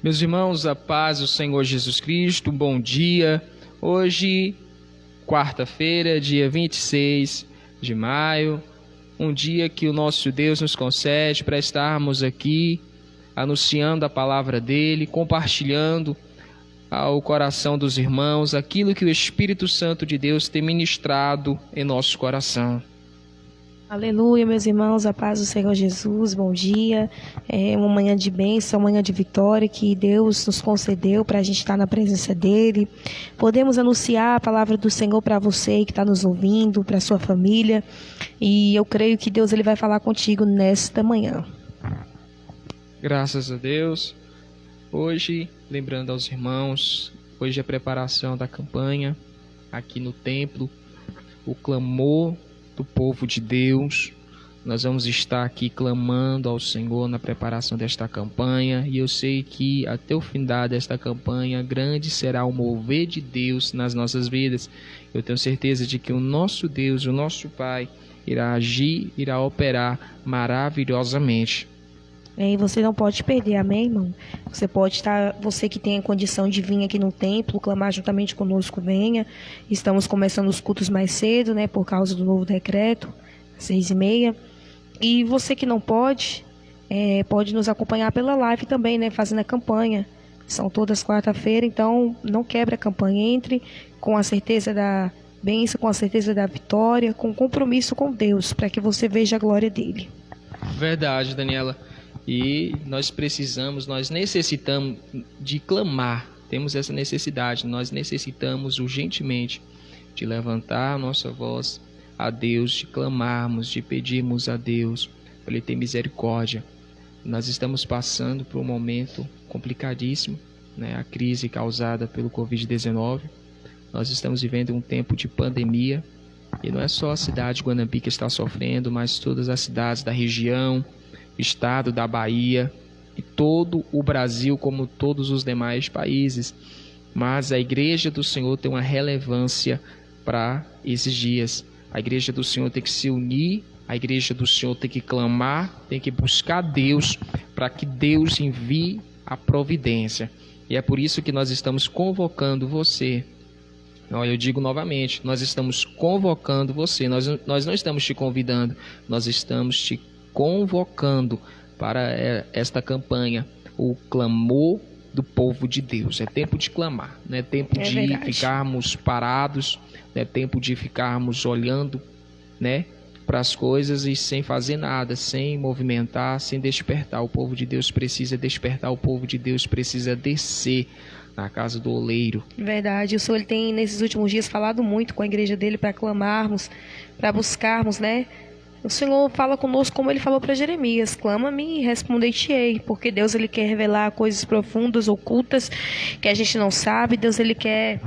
Meus irmãos, a paz do Senhor Jesus Cristo, bom dia. Hoje, quarta-feira, dia 26 de maio, um dia que o nosso Deus nos concede para estarmos aqui anunciando a palavra dele, compartilhando ao coração dos irmãos aquilo que o Espírito Santo de Deus tem ministrado em nosso coração. Aleluia, meus irmãos, a paz do Senhor Jesus, bom dia. É uma manhã de bênção, uma manhã de vitória que Deus nos concedeu para a gente estar na presença dEle. Podemos anunciar a palavra do Senhor para você que está nos ouvindo, para a sua família. E eu creio que Deus ele vai falar contigo nesta manhã. Graças a Deus. Hoje, lembrando aos irmãos, hoje é a preparação da campanha aqui no templo, o clamor do povo de Deus. Nós vamos estar aqui clamando ao Senhor na preparação desta campanha, e eu sei que até o findar desta campanha grande será o mover de Deus nas nossas vidas. Eu tenho certeza de que o nosso Deus, o nosso Pai, irá agir, irá operar maravilhosamente. E você não pode perder, amém, irmão? Você que tem a condição de vir aqui no templo, clamar juntamente conosco, venha. Estamos começando os cultos mais cedo, né, por causa do novo decreto, 6h30. E você que não pode, pode nos acompanhar pela live também, né, fazendo a campanha. São todas quarta-feira, então não quebre a campanha, entre com a certeza da bênção, com a certeza da vitória, com compromisso com Deus, para que você veja a glória dele. Verdade, Daniela. E nós necessitamos de clamar, temos essa necessidade, nós necessitamos urgentemente de levantar a nossa voz a Deus, de clamarmos, de pedirmos a Deus para Ele ter misericórdia. Nós estamos passando por um momento complicadíssimo, né? A crise causada pelo Covid-19, nós estamos vivendo um tempo de pandemia, e não é só a cidade de Guanambi que está sofrendo, mas todas as cidades da região, estado da Bahia e todo o Brasil, como todos os demais países. Mas a Igreja do Senhor tem uma relevância para esses dias. A Igreja do Senhor tem que se unir, a Igreja do Senhor tem que clamar, tem que buscar Deus para que Deus envie a providência. E é por isso que nós estamos convocando você. Eu digo novamente, nós estamos convocando você, nós não estamos te convidando, nós estamos te convocando para esta campanha, o clamor do povo de Deus. É tempo de clamar, não é tempo de ficarmos parados, não é tempo de ficarmos olhando, né, para as coisas e sem fazer nada, sem movimentar, sem despertar. O povo de Deus precisa despertar, o povo de Deus precisa descer na casa do oleiro. Verdade, o Senhor ele tem nesses últimos dias falado muito com a igreja dele para clamarmos, para buscarmos, né? O Senhor fala conosco como Ele falou para Jeremias: clama-me e responder-te-ei, porque Deus ele quer revelar coisas profundas, ocultas, que a gente não sabe. Deus ele quer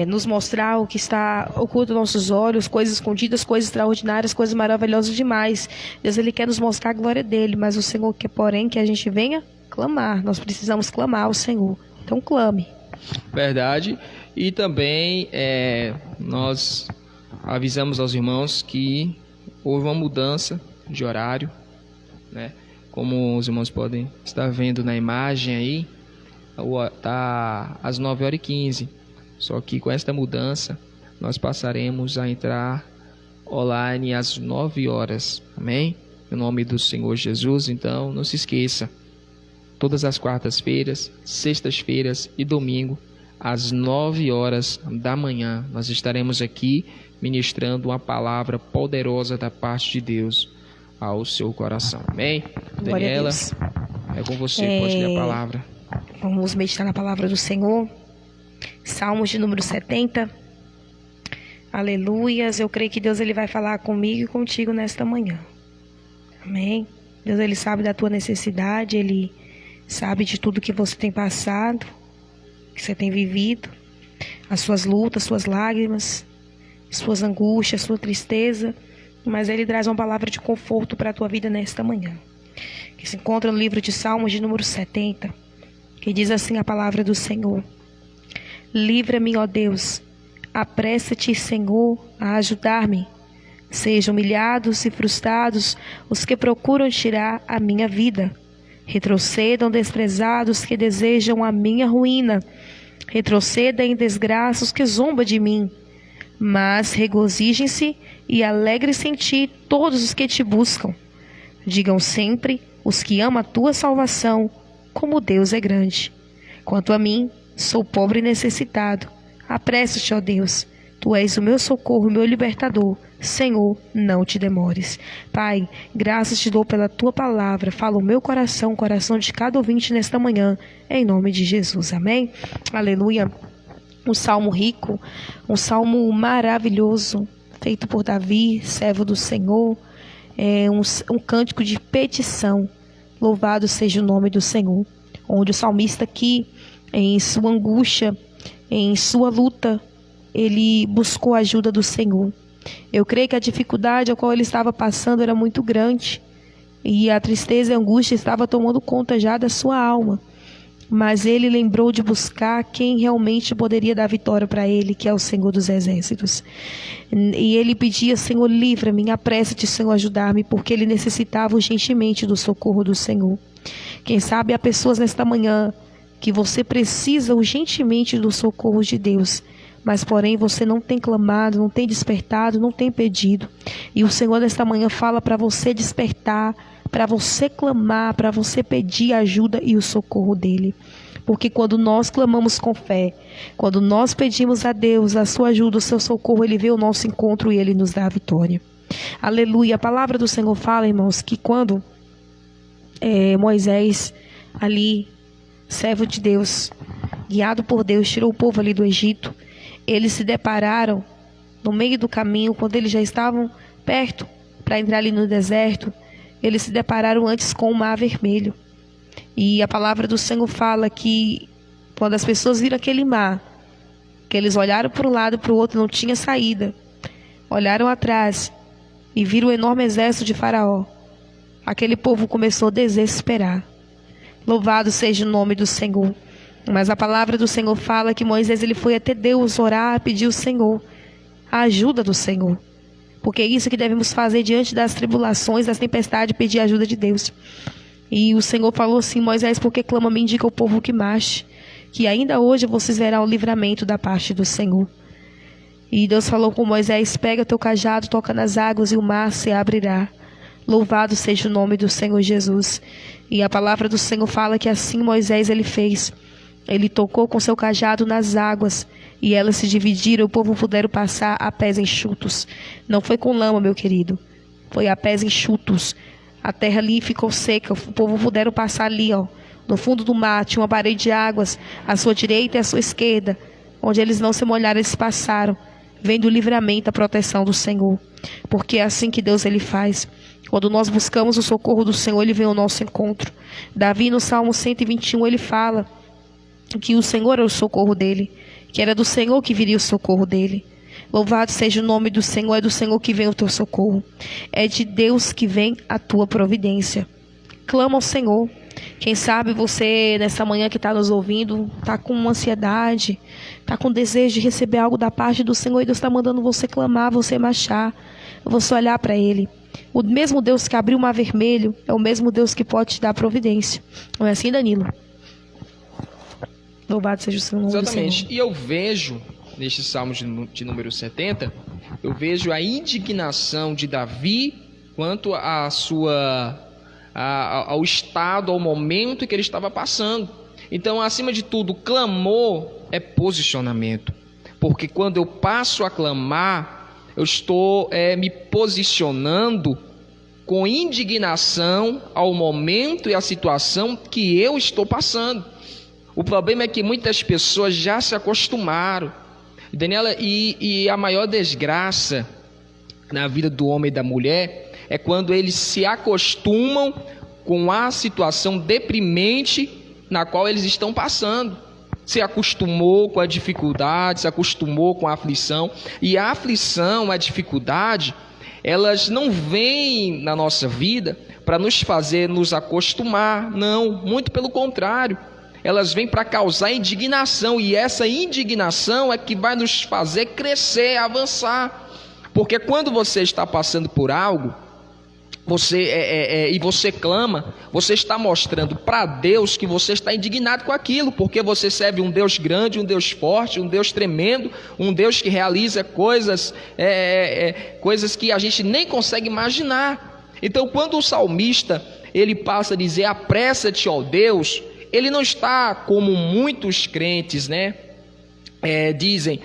nos mostrar o que está oculto aos nossos olhos, coisas escondidas, coisas extraordinárias, coisas maravilhosas demais. Deus ele quer nos mostrar a glória dele, mas o Senhor quer, porém, que a gente venha clamar. Nós precisamos clamar ao Senhor, então clame. Verdade. E também nós avisamos aos irmãos que houve uma mudança de horário, né? Como os irmãos podem estar vendo na imagem aí, está às 9h15. Só que com esta mudança, nós passaremos a entrar online às 9 horas. Amém? Em nome do Senhor Jesus. Então, não se esqueça, todas as quartas-feiras, sextas-feiras e domingo, às 9 horas da manhã, nós estaremos aqui ministrando uma palavra poderosa da parte de Deus ao seu coração. Amém? Daniela, é com você, pode ler a palavra. Vamos meditar na palavra do Senhor. Salmos de número 70. Aleluias. Eu creio que Deus ele vai falar comigo e contigo nesta manhã. Amém? Deus ele sabe da tua necessidade, Ele sabe de tudo que você tem passado, que você tem vivido, as suas lutas, suas lágrimas, suas angústias, sua tristeza, mas Ele traz uma palavra de conforto para a tua vida nesta manhã, que se encontra no livro de Salmos de número 70, que diz assim a palavra do Senhor: livra-me, ó Deus, apressa-te, Senhor, a ajudar-me. Sejam humilhados e frustrados os que procuram tirar a minha vida. Retrocedam desprezados que desejam a minha ruína. Retrocedam em desgraças que zombam de mim. Mas regozijem-se e alegrem-se em ti todos os que te buscam. Digam sempre os que amam a tua salvação, como Deus é grande. Quanto a mim, sou pobre e necessitado. Apressa-te, ó Deus. Tu és o meu socorro, meu libertador. Senhor, não te demores. Pai, graças te dou pela tua palavra. Fala o meu coração, o coração de cada ouvinte nesta manhã, em nome de Jesus. Amém? Aleluia. Um salmo rico, um salmo maravilhoso, feito por Davi, servo do Senhor. É um cântico de petição. Louvado seja o nome do Senhor. Onde o salmista aqui, em sua angústia, em sua luta, ele buscou a ajuda do Senhor. Eu creio que a dificuldade a qual ele estava passando era muito grande. E a tristeza e a angústia estava tomando conta já da sua alma. Mas ele lembrou de buscar quem realmente poderia dar vitória para ele, que é o Senhor dos Exércitos. E ele pedia: Senhor, livra-me, apressa-te, Senhor, ajudar-me, porque ele necessitava urgentemente do socorro do Senhor. Quem sabe há pessoas nesta manhã que você precisa urgentemente do socorro de Deus, mas porém você não tem clamado, não tem despertado, não tem pedido. E o Senhor nesta manhã fala para você despertar, para você clamar, para você pedir a ajuda e o socorro dele. Porque quando nós clamamos com fé, quando nós pedimos a Deus a sua ajuda, o seu socorro, ele vê o nosso encontro e ele nos dá a vitória. Aleluia. A palavra do Senhor fala, irmãos, que quando Moisés ali, servo de Deus, guiado por Deus, tirou o povo ali do Egito, eles se depararam no meio do caminho, quando eles já estavam perto para entrar ali no deserto, eles se depararam antes com o Mar Vermelho. E a palavra do Senhor fala que quando as pessoas viram aquele mar, que eles olharam para um lado e para o outro, não tinha saída, olharam atrás e viram o enorme exército de Faraó, aquele povo começou a desesperar. Louvado seja o nome do Senhor. Mas a palavra do Senhor fala que Moisés ele foi até Deus orar, pedir ao Senhor a ajuda do Senhor. Porque é isso que devemos fazer diante das tribulações, das tempestades, pedir a ajuda de Deus. E o Senhor falou assim: Moisés, porque clama, me indica o povo que marche, que ainda hoje vocês verão o livramento da parte do Senhor. E Deus falou com Moisés: pega teu cajado, toca nas águas e o mar se abrirá. Louvado seja o nome do Senhor Jesus. E a palavra do Senhor fala que assim Moisés ele fez. Ele tocou com seu cajado nas águas e elas se dividiram, o povo puderam passar a pés enxutos. Não foi com lama, meu querido, foi a pés enxutos. A terra ali ficou seca, o povo puderam passar ali, no fundo do mar, tinha uma parede de águas, à sua direita e à sua esquerda, onde eles não se molharam, eles passaram, vendo o livramento, a proteção do Senhor, porque é assim que Deus ele faz. Quando nós buscamos o socorro do Senhor, ele vem ao nosso encontro. Davi no Salmo 121, ele fala que o Senhor é o socorro dele, que era do Senhor que viria o socorro dele. Louvado seja o nome do Senhor, é do Senhor que vem o teu socorro, é de Deus que vem a tua providência. Clama ao Senhor. Quem sabe você nessa manhã que está nos ouvindo, está com uma ansiedade, está com desejo de receber algo da parte do Senhor, e Deus está mandando você clamar, você marchar, você olhar para Ele. O mesmo Deus que abriu o Mar Vermelho é o mesmo Deus que pode te dar providência. Não é assim, Danilo? Louvado seja o seu nome. Exatamente. Do Senhor. E eu vejo, neste Salmo de número 70, eu vejo a indignação de Davi quanto ao estado, ao momento que ele estava passando. Então, acima de tudo, clamor é posicionamento. Porque quando eu passo a clamar, eu estou me posicionando com indignação ao momento e à situação que eu estou passando. O problema é que muitas pessoas já se acostumaram. Daniela, e a maior desgraça na vida do homem e da mulher é quando eles se acostumam com a situação deprimente na qual eles estão passando. Se acostumou com a dificuldade, se acostumou com a aflição. E a aflição, a dificuldade, elas não vêm na nossa vida para nos fazer nos acostumar. Não, muito pelo contrário. Elas vêm para causar indignação. E essa indignação é que vai nos fazer crescer, avançar. Porque quando você está passando por algo, e você clama, você está mostrando para Deus que você está indignado com aquilo, porque você serve um Deus grande, um Deus forte, um Deus tremendo, um Deus que realiza coisas que a gente nem consegue imaginar. Então, quando o salmista ele passa a dizer: apressa-te, ó Deus, ele não está como muitos crentes, dizem,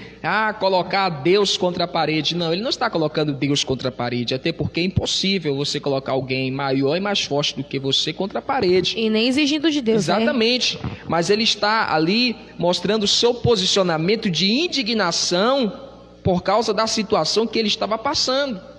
colocar Deus contra a parede. Não, ele não está colocando Deus contra a parede, até porque é impossível você colocar alguém maior e mais forte do que você contra a parede. E nem exigindo de Deus. Exatamente, mas ele está ali mostrando o seu posicionamento de indignação por causa da situação que ele estava passando.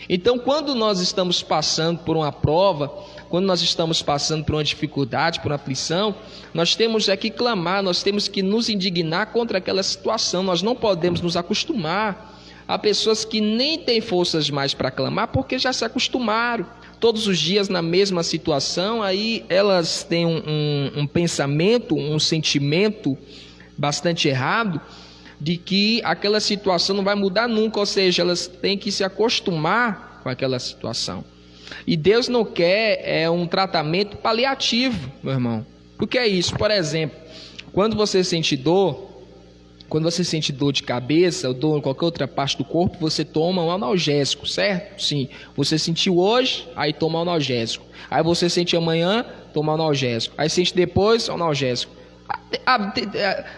Então, quando nós estamos passando por uma prova, quando nós estamos passando por uma dificuldade, por uma aflição, nós temos que clamar, nós temos que nos indignar contra aquela situação. Nós não podemos nos acostumar. Há pessoas que nem têm forças mais para clamar porque já se acostumaram. Todos os dias na mesma situação, aí elas têm um pensamento, um sentimento bastante errado, de que aquela situação não vai mudar nunca, ou seja, elas têm que se acostumar com aquela situação. E Deus não quer um tratamento paliativo, meu irmão. O que é isso? Por exemplo, quando você sente dor de cabeça ou dor em qualquer outra parte do corpo, você toma um analgésico, certo? Sim. Você sentiu hoje, aí toma um analgésico. Aí você sente amanhã, toma um analgésico. Aí sente depois, um analgésico.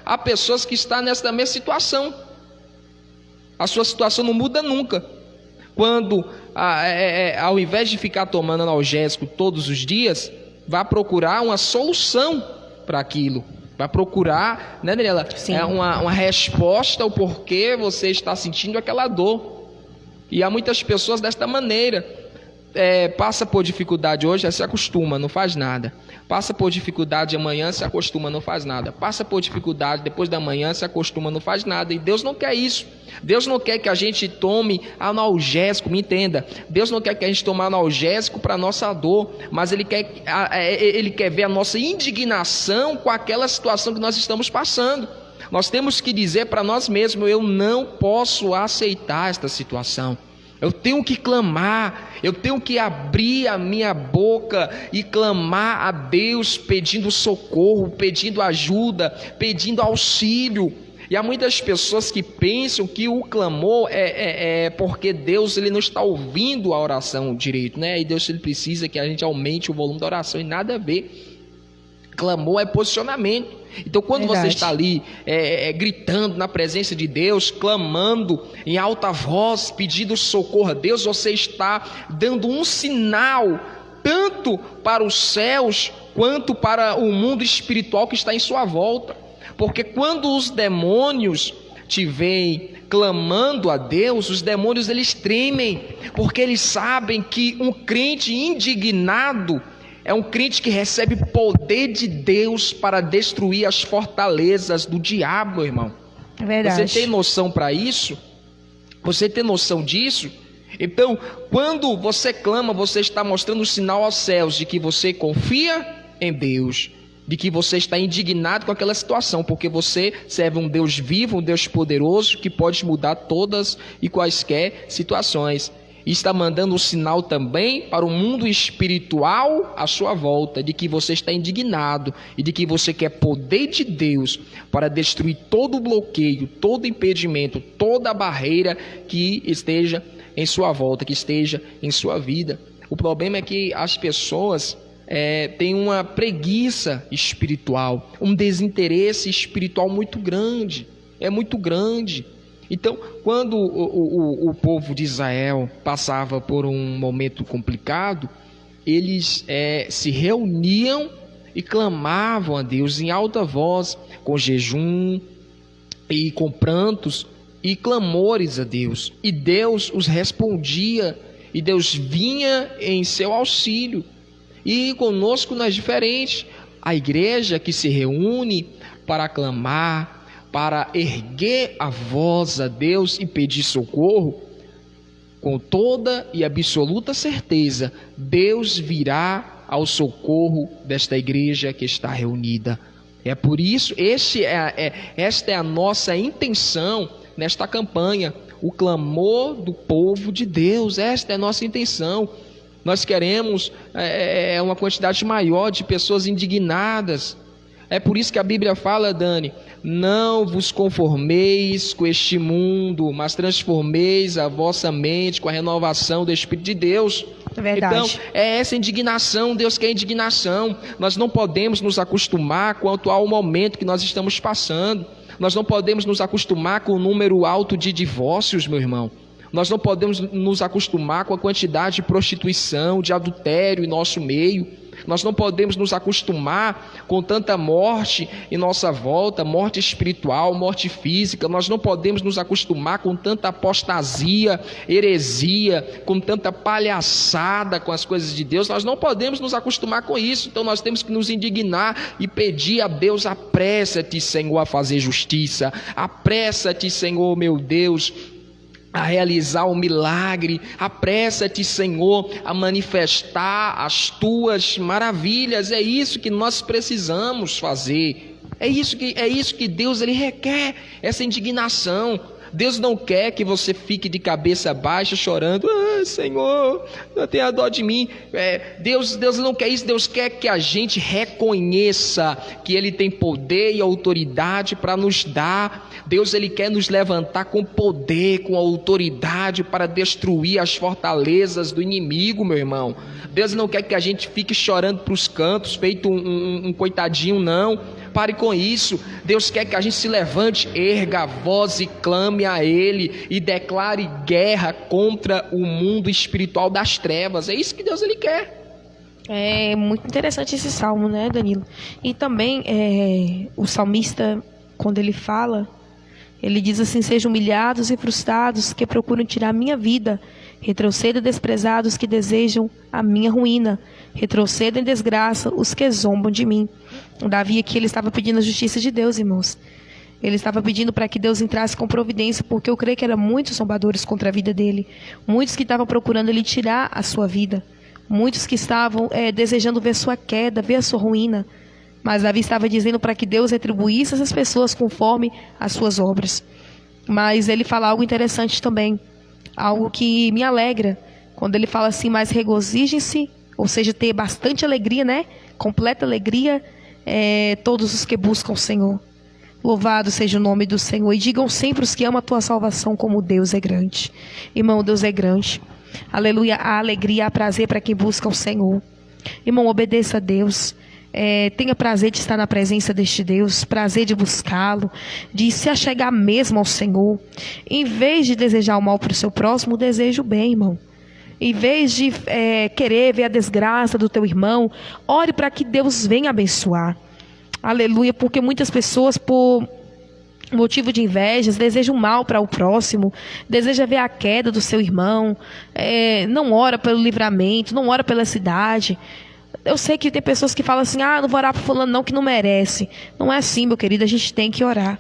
Há pessoas que estão nessa mesma situação. A sua situação não muda nunca. Quando, ao invés de ficar tomando analgésico todos os dias, vai procurar uma solução para aquilo. Vai procurar, né, Daniela? Sim. Uma resposta ao porquê você está sentindo aquela dor. E há muitas pessoas desta maneira. Passa por dificuldade hoje, se acostuma, não faz nada. Passa por dificuldade amanhã, se acostuma, não faz nada. Passa por dificuldade depois da manhã, se acostuma, não faz nada. E Deus não quer isso. Deus não quer que a gente tome analgésico, me entenda. Deus não quer que a gente tome analgésico para a nossa dor, mas Ele quer ver a nossa indignação com aquela situação que nós estamos passando. Nós temos que dizer para nós mesmos: eu não posso aceitar esta situação. Eu tenho que clamar, eu tenho que abrir a minha boca e clamar a Deus, pedindo socorro, pedindo ajuda, pedindo auxílio. E há muitas pessoas que pensam que o clamor é porque Deus ele não está ouvindo a oração direito, né? E Deus ele precisa que a gente aumente o volume da oração, e nada a ver. Clamor é posicionamento. Então, quando você está ali gritando na presença de Deus, clamando em alta voz, pedindo socorro a Deus, você está dando um sinal tanto para os céus quanto para o mundo espiritual que está em sua volta. Porque quando os demônios te veem clamando a Deus, os demônios eles tremem, porque eles sabem que um crente indignado é um crente que recebe poder de Deus para destruir as fortalezas do diabo, irmão. É verdade. Você tem noção para isso? Você tem noção disso? Então, quando você clama, você está mostrando um sinal aos céus de que você confia em Deus, de que você está indignado com aquela situação, porque você serve um Deus vivo, um Deus poderoso, que pode mudar todas e quaisquer situações. E está mandando um sinal também para o mundo espiritual à sua volta, de que você está indignado e de que você quer poder de Deus para destruir todo o bloqueio, todo impedimento, toda a barreira que esteja em sua volta, que esteja em sua vida. O problema é que as pessoas têm uma preguiça espiritual, um desinteresse espiritual muito grande, muito grande. Então, quando o povo de Israel passava por um momento complicado, eles se reuniam e clamavam a Deus em alta voz, com jejum e com prantos e clamores a Deus. E Deus os respondia, e Deus vinha em seu auxílio. E conosco não é diferente. A igreja que se reúne para clamar, para erguer a voz a Deus e pedir socorro, com toda e absoluta certeza, Deus virá ao socorro desta igreja que está reunida. É por isso, esta é a nossa intenção nesta campanha, o clamor do povo de Deus. Esta é a nossa intenção. Nós queremos uma quantidade maior de pessoas indignadas. É por isso que a Bíblia fala, Dani, não vos conformeis com este mundo, mas transformeis a vossa mente com a renovação do Espírito de Deus. É verdade. Então, é essa indignação, Deus quer indignação. Nós não podemos nos acostumar quanto ao momento que nós estamos passando. Nós não podemos nos acostumar com o número alto de divórcios, meu irmão. Nós não podemos nos acostumar com a quantidade de prostituição, de adultério em nosso meio. Nós não podemos nos acostumar com tanta morte em nossa volta, morte espiritual, morte física. Nós não podemos nos acostumar com tanta apostasia, heresia, com tanta palhaçada com as coisas de Deus. Nós não podemos nos acostumar com isso. Então nós temos que nos indignar e pedir a Deus: apressa-te, Senhor, a fazer justiça. Apressa-te, Senhor, meu Deus, a realizar o milagre. Apressa-te, Senhor, a manifestar as tuas maravilhas. É isso que nós precisamos fazer. É isso que Deus ele requer, essa indignação. Deus não quer que você fique de cabeça baixa chorando: Senhor, tenha dó de mim. Deus não quer isso. Deus quer que a gente reconheça que Ele tem poder e autoridade para nos dar. Deus ele quer nos levantar com poder, com autoridade para destruir as fortalezas do inimigo, meu irmão. Deus não quer que a gente fique chorando para os cantos, feito um coitadinho, não. Pare com isso. Deus quer que a gente se levante, erga a voz e clame a Ele e declare guerra contra o mundo espiritual das trevas. É isso que Deus ele quer. É muito interessante esse salmo, né, Danilo? E também o salmista, quando ele fala, ele diz assim: sejam humilhados e frustrados que procuram tirar a minha vida, retrocedam desprezados que desejam a minha ruína, retrocedam em desgraça os que zombam de mim. Davi aqui ele estava pedindo a justiça de Deus, irmãos. Ele estava pedindo para que Deus entrasse com providência, porque eu creio que eram muitos zombadores contra a vida dele, muitos que estavam procurando ele tirar a sua vida, muitos que estavam desejando ver sua queda, ver a sua ruína. Mas Davi estava dizendo para que Deus retribuísse essas pessoas conforme as suas obras. Mas ele fala algo interessante também, algo que me alegra, quando ele fala assim: mas regozijem-se, ou seja, ter bastante alegria, né? Completa alegria, todos os que buscam o Senhor. Louvado seja o nome do Senhor. E digam sempre os que amam a tua salvação, como Deus é grande. Irmão, Deus é grande. Aleluia, há alegria, há prazer para quem busca o Senhor. Irmão, obedeça a Deus. Tenha prazer de estar na presença deste Deus, prazer de buscá-lo, de se achegar mesmo ao Senhor. Em vez de desejar o mal para o seu próximo, deseja o bem, irmão. Em vez de querer ver a desgraça do teu irmão, ore para que Deus venha abençoar. Aleluia, porque muitas pessoas, por motivo de invejas, desejam mal para o próximo, deseja ver a queda do seu irmão, não ora pelo livramento, não ora pela cidade. Eu sei que tem pessoas que falam assim: não vou orar para fulano não, que não merece. Não é assim, meu querido, a gente tem que orar.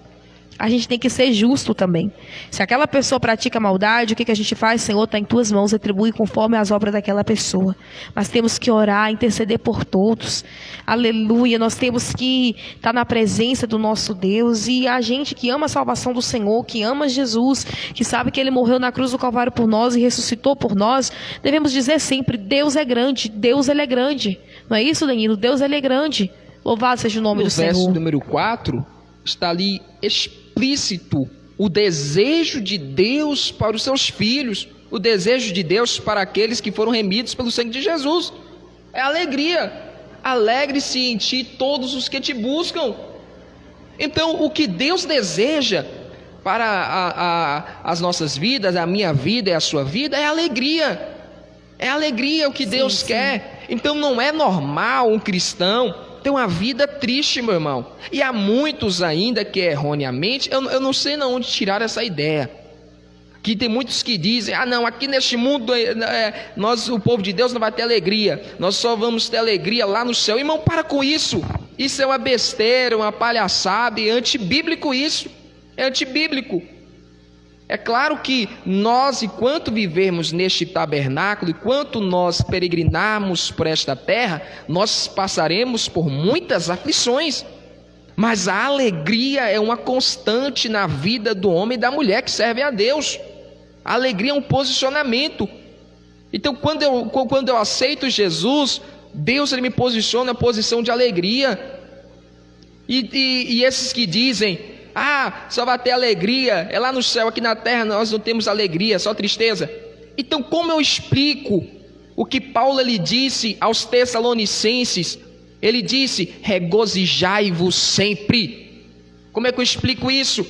A gente tem que ser justo também. Se aquela pessoa pratica maldade, o que a gente faz? Senhor, está em tuas mãos, retribui conforme as obras daquela pessoa. Mas temos que orar, interceder por todos. Aleluia, nós temos que estar na presença do nosso Deus. E a gente que ama a salvação do Senhor, que ama Jesus, que sabe que Ele morreu na cruz do Calvário por nós e ressuscitou por nós, devemos dizer sempre: Deus é grande, Deus ele é grande. Não é isso, Danilo? Deus ele é grande. Louvado seja o nome do Senhor. No verso número 4, está ali explícito o desejo de Deus para os seus filhos, o desejo de Deus para aqueles que foram remidos pelo sangue de Jesus. É alegria. Alegre-se em ti todos os que te buscam. Então, o que Deus deseja para as nossas vidas, a minha vida e a sua vida, é alegria. É alegria o que Deus quer. Então, não é normal um cristão ter uma vida triste, meu irmão. E há muitos ainda que erroneamente, eu não sei de onde tirar essa ideia, que tem muitos que dizem: não, aqui neste mundo o povo de Deus não vai ter alegria, nós só vamos ter alegria lá no céu. Irmão, para com isso. Isso é uma besteira, uma palhaçada, e é antibíblico isso. É antibíblico. É claro que nós, enquanto vivermos neste tabernáculo, enquanto nós peregrinarmos por esta terra, nós passaremos por muitas aflições. Mas a alegria é uma constante na vida do homem e da mulher que servem a Deus. A alegria é um posicionamento. Então, quando eu aceito Jesus, Deus ele me posiciona na posição de alegria. E esses que dizem, só vai ter alegria, é lá no céu, aqui na terra nós não temos alegria, só tristeza. Então, como eu explico o que Paulo ele disse aos Tessalonicenses? Ele disse, regozijai-vos sempre. Como é que eu explico isso?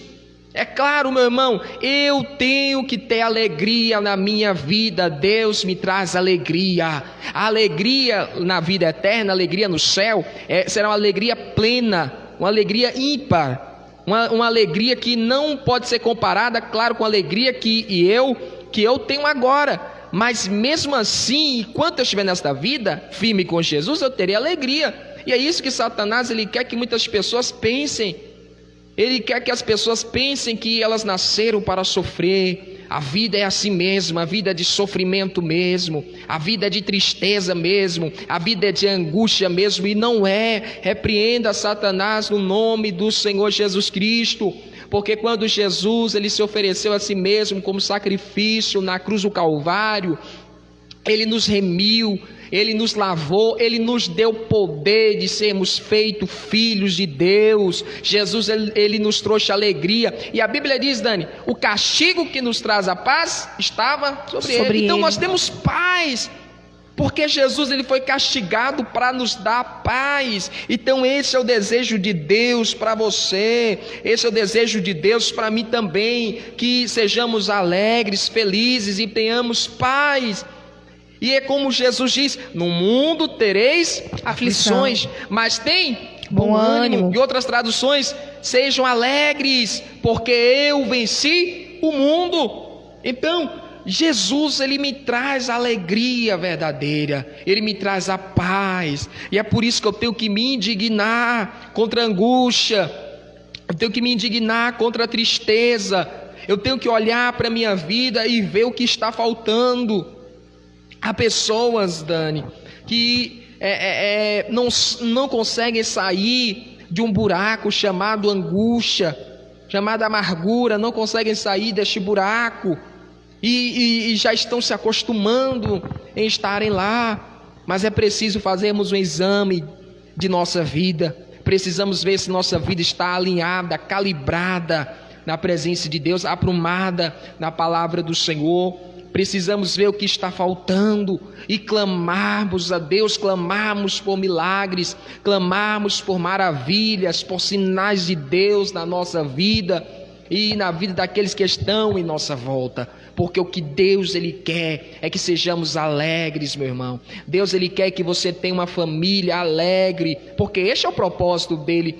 É claro, meu irmão, eu tenho que ter alegria na minha vida. Deus me traz alegria. A alegria na vida eterna, a alegria no céu, será uma alegria plena, uma alegria ímpar, uma alegria que não pode ser comparada, claro, com a alegria que eu tenho agora. Mas mesmo assim, enquanto eu estiver nesta vida, firme com Jesus, eu terei alegria. E é isso que Satanás ele quer que muitas pessoas pensem. Ele quer que as pessoas pensem que elas nasceram para sofrer. A vida é assim mesmo, a vida é de sofrimento mesmo, a vida é de tristeza mesmo, a vida é de angústia mesmo, e não é. Repreenda Satanás no nome do Senhor Jesus Cristo, porque quando Jesus ele se ofereceu a si mesmo como sacrifício na cruz do Calvário, ele nos remiu, ele nos lavou, ele nos deu poder de sermos feitos filhos de Deus. Jesus ele nos trouxe alegria, e a Bíblia diz, Dani, o castigo que nos traz a paz estava sobre ele. Então nós temos paz, porque Jesus ele foi castigado para nos dar paz. Então esse é o desejo de Deus para você, esse é o desejo de Deus para mim também, que sejamos alegres, felizes e tenhamos paz. E é como Jesus diz, no mundo tereis aflições, mas tem bom ânimo. E outras traduções, sejam alegres, porque eu venci o mundo. Então, Jesus, ele me traz a alegria verdadeira, ele me traz a paz. E é por isso que eu tenho que me indignar contra a angústia, eu tenho que me indignar contra a tristeza, eu tenho que olhar para a minha vida e ver o que está faltando. Há pessoas, Dani, que não conseguem sair de um buraco chamado angústia, chamado amargura, não conseguem sair deste buraco e já estão se acostumando em estarem lá. Mas é preciso fazermos um exame de nossa vida, precisamos ver se nossa vida está alinhada, calibrada na presença de Deus, aprumada na palavra do Senhor. Precisamos ver o que está faltando e clamarmos a Deus, clamarmos por milagres, clamarmos por maravilhas, por sinais de Deus na nossa vida e na vida daqueles que estão em nossa volta. Porque o que Deus ele quer é que sejamos alegres, meu irmão. Deus ele quer que você tenha uma família alegre, porque este é o propósito dele,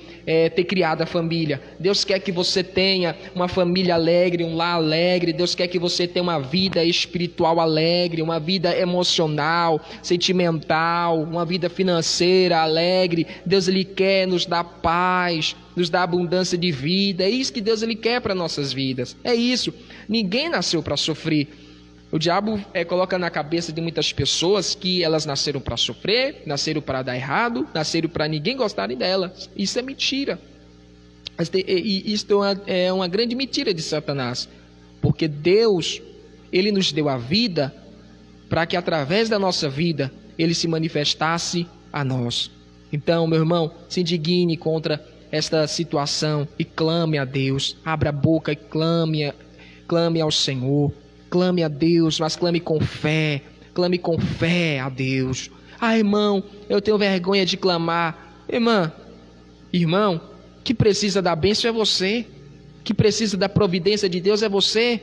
ter criado a família. Deus quer que você tenha uma família alegre, um lar alegre. Deus quer que você tenha uma vida espiritual alegre, uma vida emocional, sentimental, uma vida financeira alegre. Deus ele quer nos dar paz, nos dar abundância de vida. É isso que Deus ele quer para nossas vidas. É isso. Ninguém nasceu para sofrer. O diabo coloca na cabeça de muitas pessoas que elas nasceram para sofrer, nasceram para dar errado, nasceram para ninguém gostarem delas. Isso é mentira. Isso é uma grande mentira de Satanás. Porque Deus, ele nos deu a vida para que através da nossa vida ele se manifestasse a nós. Então, meu irmão, se indigne contra esta situação e clame a Deus. Abra a boca e clame ao Senhor, clame a Deus, mas clame com fé a Deus. Irmão, eu tenho vergonha de clamar. Irmão, que precisa da bênção é você, que precisa da providência de Deus é você.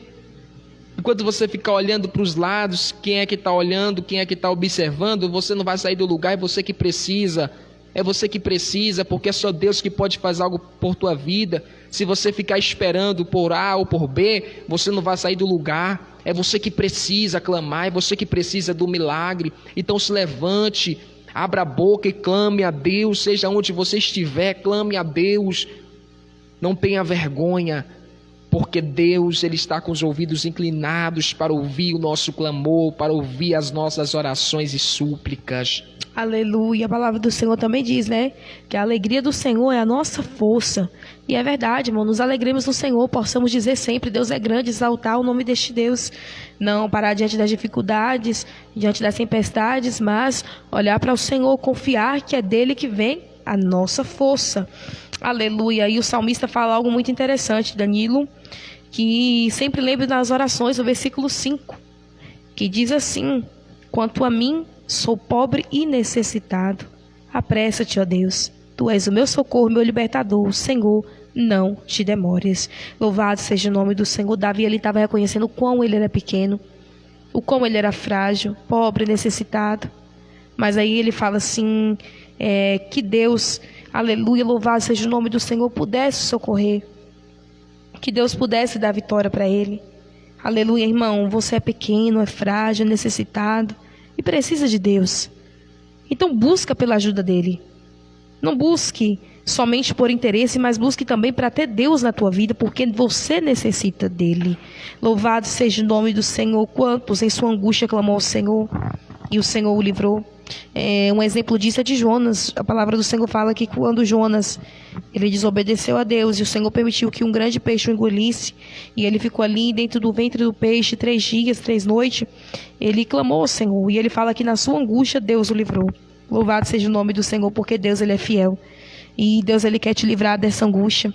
Enquanto você ficar olhando para os lados, quem é que está olhando, quem é que está observando, você não vai sair do lugar. É você que precisa. É você que precisa, porque é só Deus que pode fazer algo por tua vida. Se você ficar esperando por A ou por B, você não vai sair do lugar. É você que precisa clamar, é você que precisa do milagre. Então se levante, abra a boca e clame a Deus. Seja onde você estiver, clame a Deus. Não tenha vergonha, porque Deus ele está com os ouvidos inclinados para ouvir o nosso clamor, para ouvir as nossas orações e súplicas. Aleluia. A palavra do Senhor também diz, né? Que a alegria do Senhor é a nossa força. E é verdade, irmão. Nos alegremos no Senhor. Possamos dizer sempre: Deus é grande, exaltar o nome deste Deus. Não parar diante das dificuldades, diante das tempestades, mas olhar para o Senhor, confiar que é dele que vem a nossa força. Aleluia. E o salmista fala algo muito interessante, Danilo, que sempre lembro nas orações, o versículo 5, que diz assim: quanto a mim, sou pobre e necessitado. Apressa-te, ó Deus. Tu és o meu socorro, meu libertador. Senhor, não te demores. Louvado seja o nome do Senhor. Davi, ele estava reconhecendo o quão ele era pequeno, o quão ele era frágil, pobre, necessitado. Mas aí ele fala assim, que Deus, aleluia, louvado seja o nome do Senhor, pudesse socorrer. Que Deus pudesse dar vitória para ele. Aleluia, irmão. Você é pequeno, é frágil, é necessitado e precisa de Deus. Então busca pela ajuda dele. Não busque somente por interesse, mas busque também para ter Deus na tua vida, porque você necessita dele. Louvado seja o nome do Senhor. Quantos em sua angústia clamou ao Senhor e o Senhor o livrou. Um exemplo disso é de Jonas. A palavra do Senhor fala que quando Jonas ele desobedeceu a Deus e o Senhor permitiu que um grande peixe o engolisse, e ele ficou ali dentro do ventre do peixe 3 dias, 3 noites, ele clamou ao Senhor, e ele fala que na sua angústia Deus o livrou. Louvado seja o nome do Senhor, porque Deus ele é fiel, e Deus ele quer te livrar dessa angústia.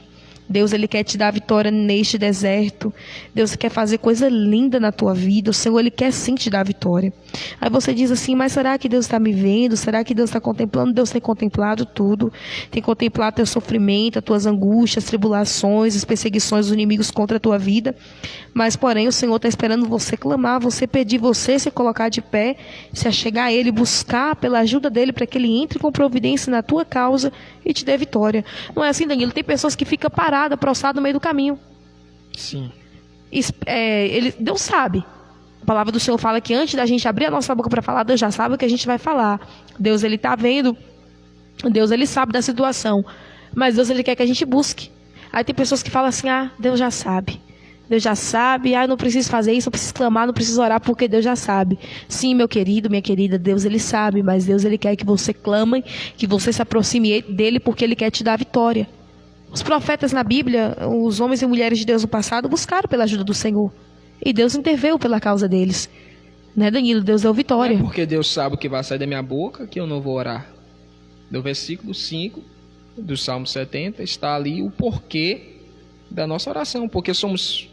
Deus ele quer te dar vitória neste deserto. Deus quer fazer coisa linda na tua vida. O Senhor ele quer sim te dar vitória. Aí você diz assim: mas será que Deus está me vendo? Será que Deus está contemplando? Deus tem contemplado tudo. Tem contemplado teu sofrimento, as tuas angústias, tribulações, as perseguições dos inimigos contra a tua vida. Mas porém o Senhor está esperando você clamar, você pedir, você se colocar de pé, se achegar a Ele, buscar pela ajuda dEle para que Ele entre com providência na tua causa e te dê vitória. Não é assim, Danilo? Tem pessoas que ficam paradas, prostradas no meio do caminho. Sim. Deus sabe. A palavra do Senhor fala que antes da gente abrir a nossa boca para falar, Deus já sabe o que a gente vai falar. Deus ele está vendo. Deus ele sabe da situação. Mas Deus ele quer que a gente busque. Aí tem pessoas que falam assim: Deus já sabe. Deus já sabe, eu não preciso fazer isso, não preciso clamar, não preciso orar, porque Deus já sabe. Sim, meu querido, minha querida, Deus ele sabe, mas Deus ele quer que você clame, que você se aproxime dele, porque ele quer te dar vitória. Os profetas na Bíblia, os homens e mulheres de Deus no passado, buscaram pela ajuda do Senhor. E Deus interveio pela causa deles. Né, Danilo? Deus deu vitória. Não é porque Deus sabe o que vai sair da minha boca que eu não vou orar. No versículo 5 do Salmo 70 está ali o porquê da nossa oração. Porque somos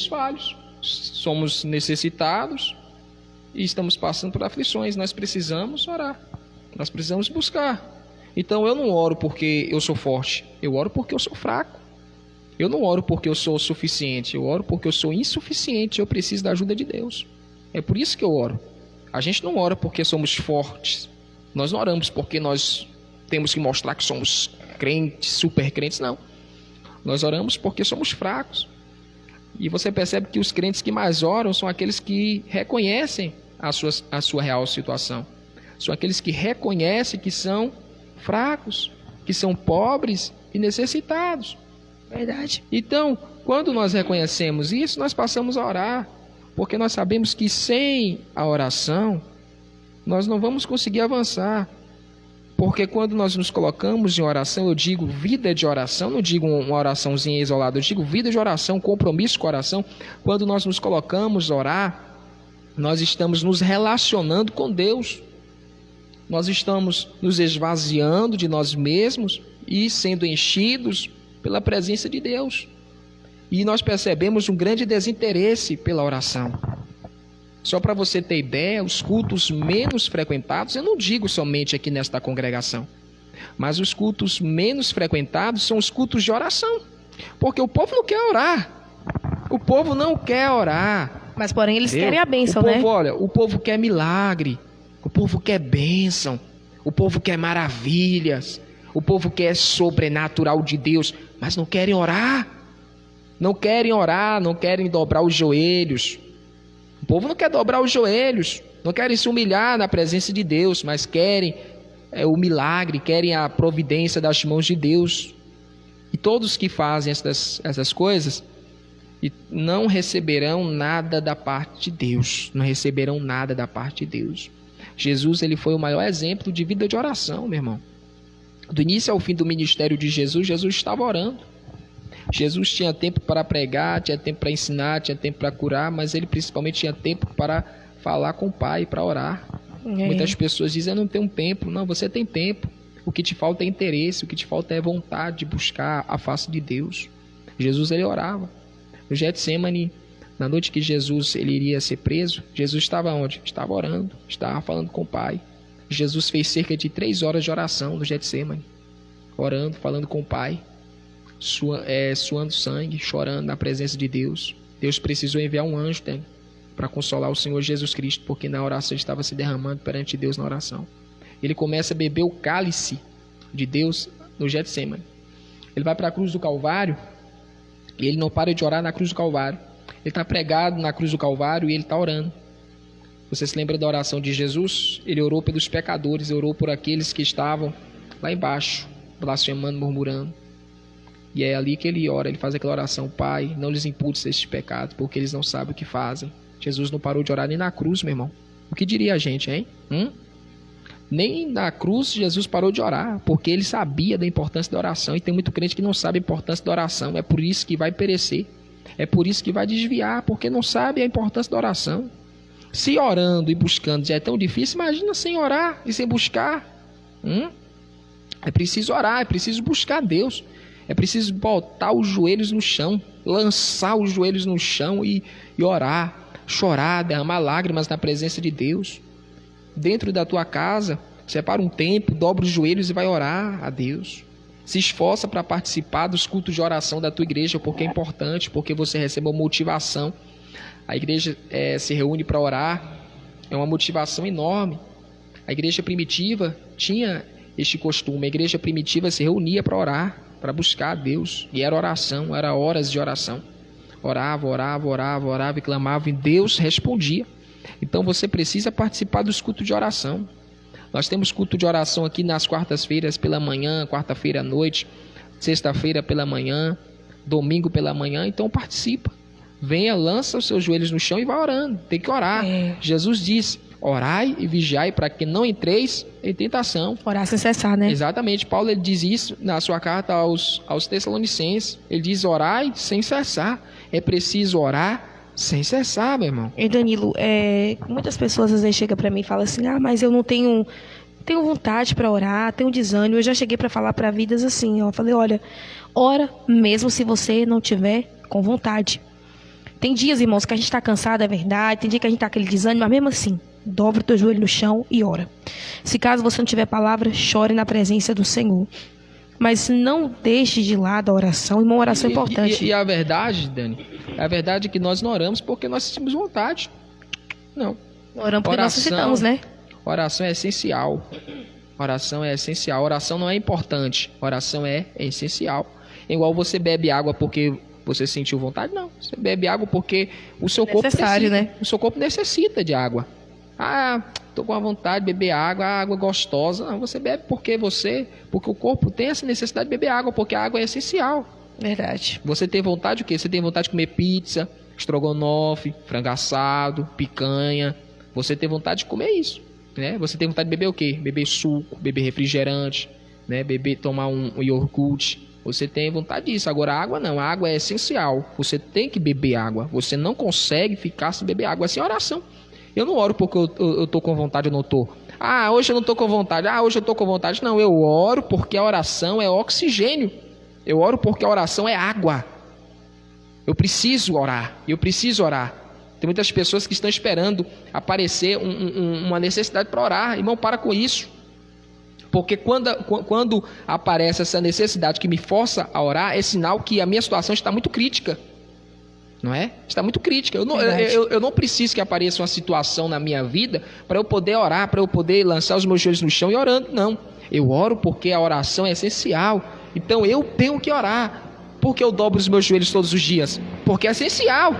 falhos, somos necessitados e estamos passando por aflições. Nós precisamos orar, nós precisamos buscar. Então eu não oro porque eu sou forte, eu oro porque eu sou fraco. Eu não oro porque eu sou suficiente, eu oro porque eu sou insuficiente, eu preciso da ajuda de Deus. É por isso que eu oro. A gente não ora porque somos fortes, nós não oramos porque nós temos que mostrar que somos crentes, super crentes, não. Nós oramos porque somos fracos. E você percebe que os crentes que mais oram são aqueles que reconhecem a sua real situação. São aqueles que reconhecem que são fracos, que são pobres e necessitados. Verdade. Então, quando nós reconhecemos isso, nós passamos a orar. Porque nós sabemos que sem a oração, nós não vamos conseguir avançar. Porque quando nós nos colocamos em oração, eu digo vida de oração, não digo uma oraçãozinha isolada, eu digo vida de oração, compromisso com a oração. Quando nós nos colocamos a orar, nós estamos nos relacionando com Deus. Nós estamos nos esvaziando de nós mesmos e sendo enchidos pela presença de Deus. E nós percebemos um grande desinteresse pela oração. Só para você ter ideia, os cultos menos frequentados, eu não digo somente aqui nesta congregação, mas os cultos menos frequentados são os cultos de oração, porque o povo não quer orar, o povo não quer orar. Mas porém eles querem a bênção, né? Olha, o povo quer milagre, o povo quer bênção, o povo quer maravilhas, o povo quer sobrenatural de Deus, mas não querem orar, não querem dobrar os joelhos. O povo não quer dobrar os joelhos, não querem se humilhar na presença de Deus, mas querem o milagre, querem a providência das mãos de Deus. E todos que fazem essas coisas não receberão nada da parte de Deus, não receberão nada da parte de Deus. Jesus, ele foi o maior exemplo de vida de oração, meu irmão. Do início ao fim do ministério de Jesus, Jesus estava orando. Jesus tinha tempo para pregar, tinha tempo para ensinar, tinha tempo para curar, mas ele principalmente tinha tempo para falar com o Pai, para orar. Muitas pessoas dizem, eu não tenho tempo. Não, você tem tempo. O que te falta é interesse, o que te falta é vontade de buscar a face de Deus. Jesus, ele orava. No Getsemane, na noite que Jesus ele iria ser preso, Jesus estava onde? Estava orando, estava falando com o Pai. Jesus fez cerca de 3 horas de oração no Getsemane, orando, falando com o Pai, suando sangue, chorando na presença de Deus. Deus precisou enviar um anjo para consolar o Senhor Jesus Cristo, porque na oração ele estava se derramando perante Deus na oração. Ele começa a beber o cálice de Deus no Getsemane. Ele vai para a cruz do Calvário e ele não para de orar na cruz do Calvário. Ele está pregado na cruz do Calvário e ele está orando. Você se lembra da oração de Jesus? Ele orou pelos pecadores, orou por aqueles que estavam lá embaixo, blasfemando, murmurando. E é ali que ele ora, ele faz aquela oração: Pai, não lhes imputes estes pecados, porque eles não sabem o que fazem. Jesus não parou de orar nem na cruz, meu irmão. O que diria a gente, hein? Nem na cruz Jesus parou de orar, porque ele sabia da importância da oração. E tem muito crente que não sabe a importância da oração. É por isso que vai perecer. É por isso que vai desviar, porque não sabe a importância da oração. Se orando e buscando já é tão difícil, imagina sem orar e sem buscar. É preciso orar, é preciso buscar Deus. É preciso botar os joelhos no chão, lançar os joelhos no chão e orar, chorar, derramar lágrimas na presença de Deus. Dentro da tua casa, separa um tempo, dobra os joelhos e vai orar a Deus. Se esforça para participar dos cultos de oração da tua igreja, porque é importante, porque você recebe uma motivação. A igreja se reúne para orar, é uma motivação enorme. A igreja primitiva tinha este costume, a igreja primitiva se reunia para orar, para buscar a Deus, e era oração, era horas de oração. Orava e clamava, e Deus respondia. Então você precisa participar dos cultos de oração. Nós temos culto de oração aqui nas quartas-feiras pela manhã, quarta-feira à noite, sexta-feira pela manhã, domingo pela manhã. Então participa. Venha, lança os seus joelhos no chão e vai orando. Tem que orar. Jesus disse: orai e vigiai para que não entreis em tentação. Orar sem cessar, né? Exatamente. Paulo ele diz isso na sua carta aos Tessalonicenses. Ele diz: orai sem cessar. É preciso orar sem cessar, meu irmão. E Danilo, muitas pessoas às vezes chegam para mim e falam assim: mas eu não tenho vontade para orar, tenho desânimo. Eu já cheguei para falar para vidas assim, ó. Falei: olha, ora mesmo se você não tiver com vontade. Tem dias, irmãos, que a gente está cansado, é verdade. Tem dia que a gente está com aquele desânimo, mas mesmo assim, dobra o teu joelho no chão e ora. Se caso você não tiver palavra, chore na presença do Senhor. Mas não deixe de lado a oração, irmão, a oração é importante. E a verdade, Dani, a verdade é que nós não oramos porque nós sentimos vontade. Não. Oramos porque nós necessitamos, né? Oração é essencial. Oração é essencial. Oração não é importante. Oração é essencial. É igual você bebe água porque você sentiu vontade? Não. Você bebe água porque o seu corpo precisa, né? O seu corpo necessita de água. Estou com a vontade de beber água, a água é gostosa. Não, você bebe porque o corpo tem essa necessidade de beber água, porque a água é essencial. Verdade. Você tem vontade de quê? Você tem vontade de comer pizza, estrogonofe, frango assado, picanha. Você tem vontade de comer isso, né? Você tem vontade de beber o quê? Beber suco, beber refrigerante, né? Tomar um iogurte. Você tem vontade disso. Agora a água não, a água é essencial. Você tem que beber água. Você não consegue ficar sem beber água. Assim é oração. Eu não oro porque eu estou com vontade ou não estou. Hoje eu não estou com vontade. Hoje eu estou com vontade. Não, eu oro porque a oração é oxigênio. Eu oro porque a oração é água. Eu preciso orar. Tem muitas pessoas que estão esperando aparecer uma necessidade para orar. Irmão, para com isso. Porque quando aparece essa necessidade que me força a orar, é sinal que a minha situação está muito crítica. Não é? Está muito crítica. Eu não preciso que apareça uma situação na minha vida para eu poder orar, para eu poder lançar os meus joelhos no chão e orando. Não. Eu oro porque a oração é essencial. Então eu tenho que orar. Porque eu dobro os meus joelhos todos os dias? Porque é essencial.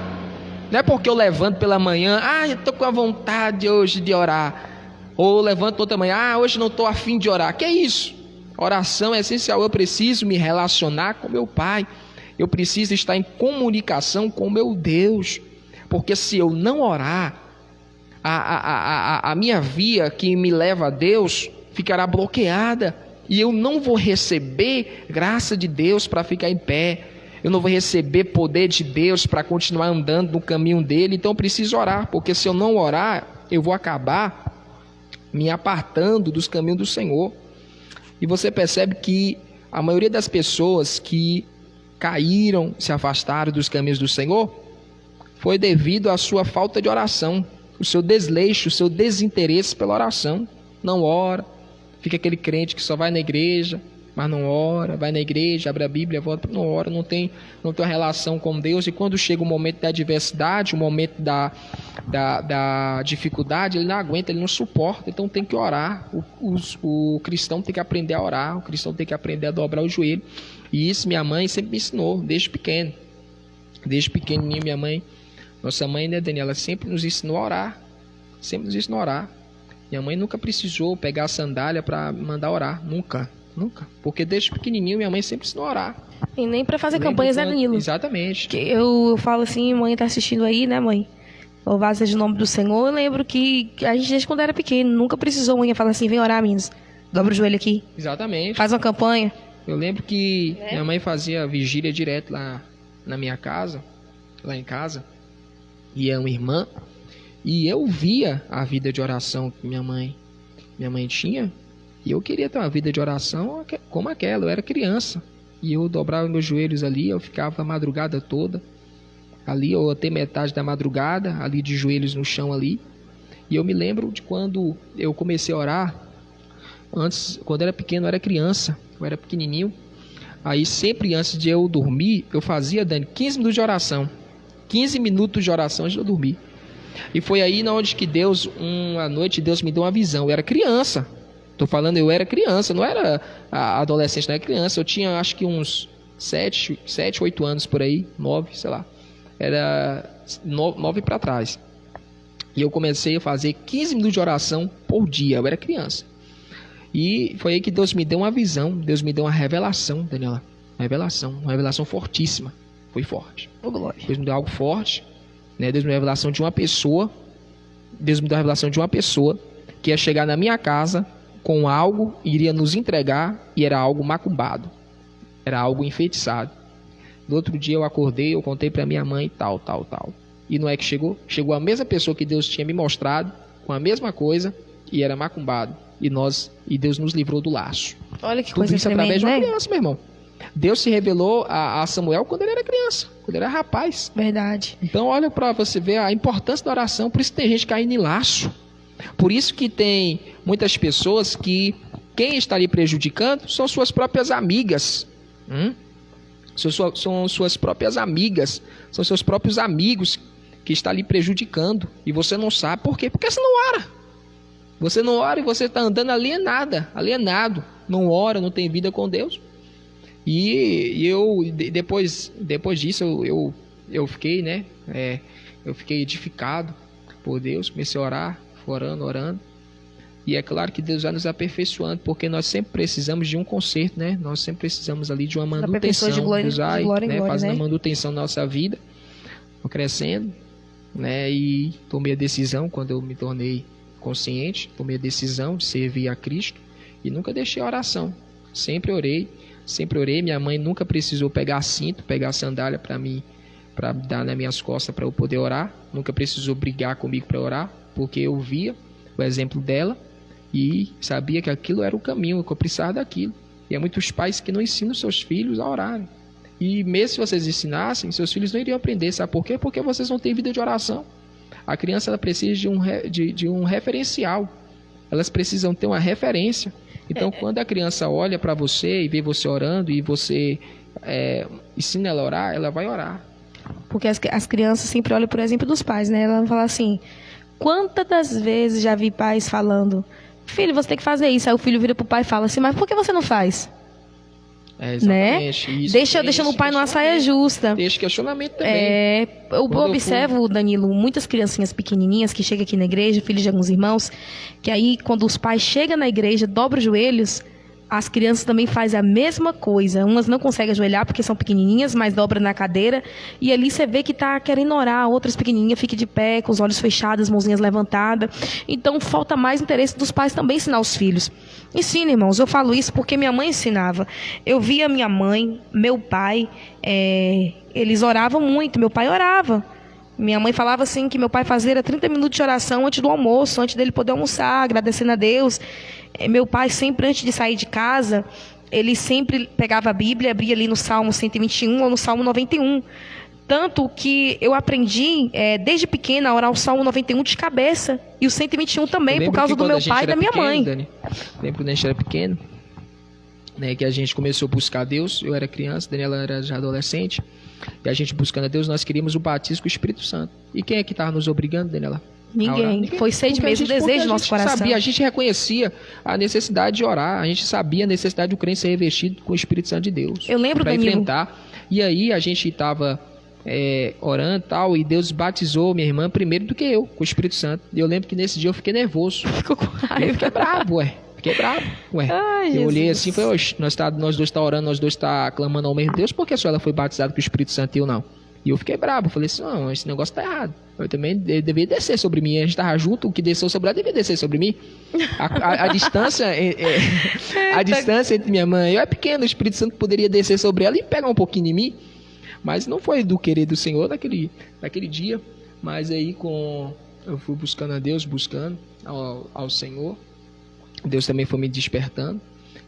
Não é porque eu levanto pela manhã, eu estou com a vontade hoje de orar. Ou levanto outra manhã, hoje não estou afim de orar. Que é isso? Oração é essencial. Eu preciso me relacionar com meu Pai. Eu preciso estar em comunicação com meu Deus. Porque se eu não orar, a minha via que me leva a Deus ficará bloqueada. E eu não vou receber graça de Deus para ficar em pé. Eu não vou receber poder de Deus para continuar andando no caminho dele. Então eu preciso orar, porque se eu não orar, eu vou acabar me apartando dos caminhos do Senhor. E você percebe que a maioria das pessoas que caíram, se afastaram dos caminhos do Senhor, foi devido à sua falta de oração, o seu desleixo, o seu desinteresse pela oração. Não ora, fica aquele crente que só vai na igreja, mas não ora, vai na igreja, abre a Bíblia, volta, não ora, não tem uma relação com Deus. E quando chega o momento da adversidade, o momento da dificuldade, ele não aguenta, ele não suporta, então tem que orar. O cristão tem que aprender a orar, o cristão tem que aprender a dobrar o joelho. E isso minha mãe sempre me ensinou, desde pequeno. Desde pequenininho, minha mãe, nossa mãe, né, Daniela, sempre nos ensinou a orar. Sempre nos ensinou a orar. Minha mãe nunca precisou pegar a sandália para mandar orar, nunca. Porque desde pequenininho minha mãe sempre ensinou a orar. E nem para fazer campanhas, né, Danilo? Exatamente. Que eu falo assim, mãe tá assistindo aí, né, mãe? Louvado seja o nome do Senhor. Eu lembro que a gente, desde quando era pequeno, nunca precisou mãe falar assim, vem orar, meninas. Dobra o joelho aqui. Exatamente. Faz uma campanha. Eu lembro que minha mãe fazia vigília direto lá na minha casa, lá em casa. E uma irmã. E eu via a vida de oração que minha mãe tinha. E eu queria ter uma vida de oração como aquela. Eu era criança. E eu dobrava meus joelhos ali. Eu ficava a madrugada toda ali, ou até metade da madrugada, ali de joelhos no chão ali. E eu me lembro de quando eu comecei a orar. Antes, quando eu era pequeno, eu era criança. Eu era pequenininho. Aí sempre antes de eu dormir, eu fazia, Dani, 15 minutos de oração. 15 minutos de oração antes de eu dormir. E foi aí na onde que Deus, uma noite, Deus me deu uma visão. Eu era criança. Tô falando, eu era criança, não era adolescente, não era criança. Eu tinha, acho que uns 7, 8 anos por aí, 9, sei lá. Era 9 para trás. E eu comecei a fazer 15 minutos de oração por dia. Eu era criança. E foi aí que Deus me deu uma visão. Deus me deu uma revelação, Daniela. Uma revelação fortíssima. Foi forte. Oh, glória. Deus me deu algo forte. Né? Deus me deu a revelação de uma pessoa. Deus me deu a revelação de uma pessoa que ia chegar na minha casa com algo, iria nos entregar, e era algo macumbado. Era algo enfeitiçado. No outro dia eu acordei, eu contei para minha mãe, tal. E não é que chegou? Chegou a mesma pessoa que Deus tinha me mostrado, com a mesma coisa, e era macumbado. E Deus nos livrou do laço. Olha que Tudo coisa isso tremenda, através de uma né? criança, meu irmão. Deus se revelou a Samuel quando ele era criança, quando ele era rapaz. Verdade. Então olha para você ver a importância da oração. Por isso tem gente caindo em laço. Por isso que tem muitas pessoas que quem está lhe prejudicando são suas próprias amigas. São suas próprias amigas, são seus próprios amigos que estão lhe prejudicando. E você não sabe por quê? Porque você não ora. Você não ora e você está andando alienado. Não ora, não tem vida com Deus. E eu, depois disso, eu fiquei, né? Eu fiquei edificado por Deus, comecei a orar, orando. E é claro que Deus vai nos aperfeiçoando, porque nós sempre precisamos de um conserto, né? Nós sempre precisamos ali de uma manutenção. De glória, Deus vai, de glória em né? glória, Fazendo né? a manutenção da nossa vida, crescendo, né? E tomei a decisão, quando eu me tornei consciente, tomei a decisão de servir a Cristo e nunca deixei a oração. Sempre orei. Minha mãe nunca precisou pegar cinto, pegar sandália para mim, para dar nas minhas costas para eu poder orar. Nunca precisou brigar comigo para orar, porque eu via o exemplo dela e sabia que aquilo era o caminho, que eu precisava daquilo. E há muitos pais que não ensinam seus filhos a orarem. E mesmo se vocês ensinassem, seus filhos não iriam aprender. Sabe por quê? Porque vocês não têm vida de oração. A criança ela precisa de um referencial. Elas precisam ter uma referência. Então, quando a criança olha para você e vê você orando e você ensina ela a orar, ela vai orar. Porque as crianças sempre olham por exemplo dos pais, né? Ela fala assim, quantas das vezes já vi pais falando, filho, você tem que fazer isso. Aí o filho vira pro pai e fala assim, mas por que você não faz? Exatamente. Né? Isso, Deixando o pai numa saia justa. Deixa questionamento também. Eu observo, Danilo, muitas criancinhas pequenininhas que chegam aqui na igreja, filhos de alguns irmãos, que aí quando os pais chegam na igreja, dobram os joelhos, as crianças também fazem a mesma coisa. Umas não conseguem ajoelhar porque são pequenininhas, mas dobram na cadeira. E ali você vê que está querendo orar. Outras pequenininhas ficam de pé, com os olhos fechados, mãozinhas levantadas. Então, falta mais interesse dos pais também ensinar os filhos. Ensina, irmãos. Eu falo isso porque minha mãe ensinava. Eu via minha mãe, meu pai, eles oravam muito. Meu pai orava. Minha mãe falava assim que meu pai fazia 30 minutos de oração antes do almoço, antes dele poder almoçar, agradecendo a Deus. Meu pai sempre, antes de sair de casa, ele sempre pegava a Bíblia, abria ali no Salmo 121 ou no Salmo 91. Tanto que eu aprendi, desde pequena, a orar o Salmo 91 de cabeça. E o 121 também, por causa do meu pai e da minha mãe. Dani, lembro quando a gente era pequeno, né, que a gente começou a buscar Deus. Eu era criança, Daniela era já adolescente. E a gente buscando a Deus, nós queríamos o batismo com o Espírito Santo. E quem é que estava nos obrigando, Daniela? Ninguém. Foi sede mesmo, o desejo do nosso coração. Sabia, a gente reconhecia a necessidade de orar. A gente sabia a necessidade do crente ser revestido com o Espírito Santo de Deus. Eu lembro, para Danilo. enfrentar. E aí a gente estava orando e tal, e Deus batizou minha irmã primeiro do que eu, com o Espírito Santo. E eu lembro que nesse dia eu fiquei nervoso. Ficou com raiva. Eu fiquei bravo, Fiquei bravo, Ai, eu olhei Jesus. assim e falei, oxe, nós dois está orando, nós dois está clamando ao mesmo Deus, por que só ela foi batizada com o Espírito Santo e eu não? E eu fiquei bravo, falei assim, não, esse negócio tá errado. Eu também deveria descer sobre mim, a gente estava junto, o que desceu sobre ela devia descer sobre mim. A distância a distância entre minha mãe e eu é pequena, o Espírito Santo poderia descer sobre ela e pegar um pouquinho de mim, mas não foi do querer do Senhor naquele dia, mas aí eu fui buscando a Deus, buscando ao Senhor. Deus também foi me despertando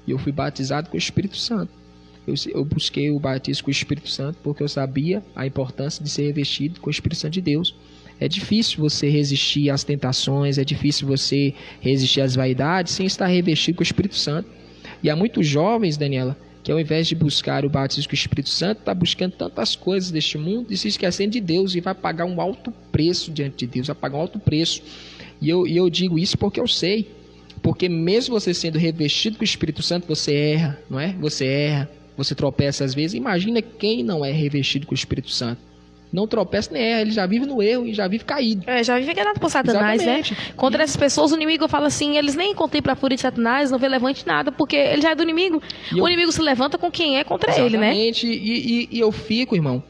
e eu fui batizado com o Espírito Santo. Eu busquei o batismo com o Espírito Santo porque eu sabia a importância de ser revestido com o Espírito Santo de Deus. É difícil você resistir às tentações, é difícil você resistir às vaidades sem estar revestido com o Espírito Santo. E há muitos jovens, Daniela, que ao invés de buscar o batismo com o Espírito Santo, está buscando tantas coisas deste mundo e se esquecendo de Deus e vai pagar um alto preço diante de Deus, vai pagar um alto preço. E eu digo isso porque eu sei. Porque mesmo você sendo revestido com o Espírito Santo, você erra, não é? Você erra, você tropeça às vezes. Imagina quem não é revestido com o Espírito Santo. Não tropeça nem erra, ele já vive no erro e já vive caído. Já vive enganado por Satanás, exatamente, né? Contra essas pessoas, o inimigo fala assim, eles nem contemplam a fúria de Satanás, não vê levante nada, porque ele já é do inimigo. O inimigo se levanta com quem é contra ele, né? Exatamente, e eu fico, irmão,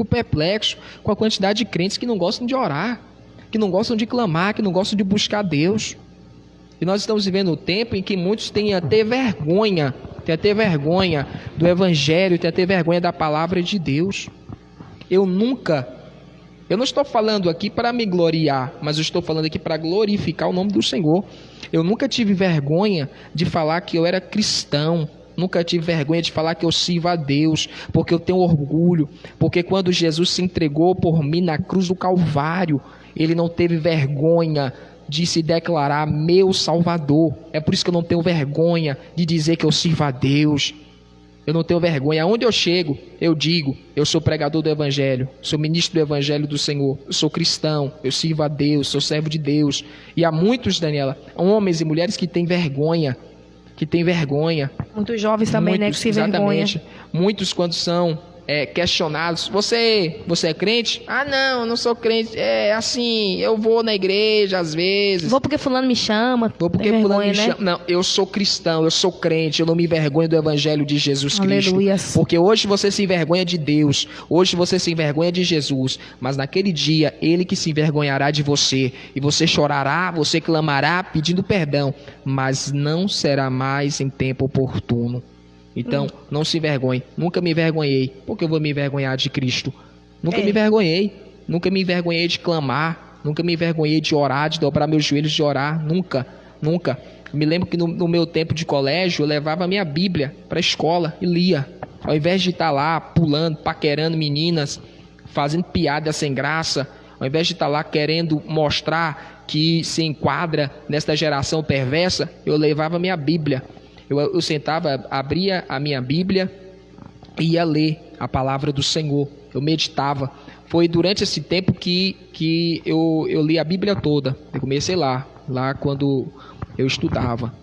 perplexo com a quantidade de crentes que não gostam de orar, que não gostam de clamar, que não gostam de buscar Deus. E nós estamos vivendo um tempo em que muitos têm até vergonha do Evangelho, têm até vergonha da palavra de Deus. Eu não estou falando aqui para me gloriar, mas eu estou falando aqui para glorificar o nome do Senhor. Eu nunca tive vergonha de falar que eu era cristão, nunca tive vergonha de falar que eu sirvo a Deus, porque eu tenho orgulho, porque quando Jesus se entregou por mim na cruz do Calvário, ele não teve vergonha de se declarar meu Salvador. É por isso que eu não tenho vergonha de dizer que eu sirvo a Deus. Eu não tenho vergonha. Aonde eu chego, eu digo, eu sou pregador do Evangelho, sou ministro do Evangelho do Senhor, eu sou cristão, eu sirvo a Deus, sou servo de Deus. E há muitos, Daniela, homens e mulheres que têm vergonha, Muitos jovens também, muitos, né, que se vergonham. Muitos quando são questionados, você é crente? Ah, não, eu não sou crente. É assim, eu vou na igreja às vezes. Vou porque fulano me chama. Vou porque fulano me chama. Não, eu sou cristão, eu sou crente, eu não me envergonho do Evangelho de Jesus Cristo. Porque hoje você se envergonha de Deus, hoje você se envergonha de Jesus, mas naquele dia, Ele que se envergonhará de você, e você chorará, você clamará pedindo perdão, mas não será mais em tempo oportuno. Então, não se envergonhe. Nunca me envergonhei. Por que eu vou me envergonhar de Cristo? Nunca me envergonhei. Nunca me envergonhei de clamar. Nunca me envergonhei de orar, de dobrar meus joelhos, de orar. Nunca. Me lembro que no meu tempo de colégio, eu levava a minha Bíblia para a escola e lia. Ao invés de estar lá pulando, paquerando meninas, fazendo piada sem graça, ao invés de estar lá querendo mostrar que se enquadra nesta geração perversa, eu levava a minha Bíblia. Eu sentava, abria a minha Bíblia e ia ler a palavra do Senhor. Eu meditava. Foi durante esse tempo que eu li a Bíblia toda. Eu comecei lá quando eu estudava.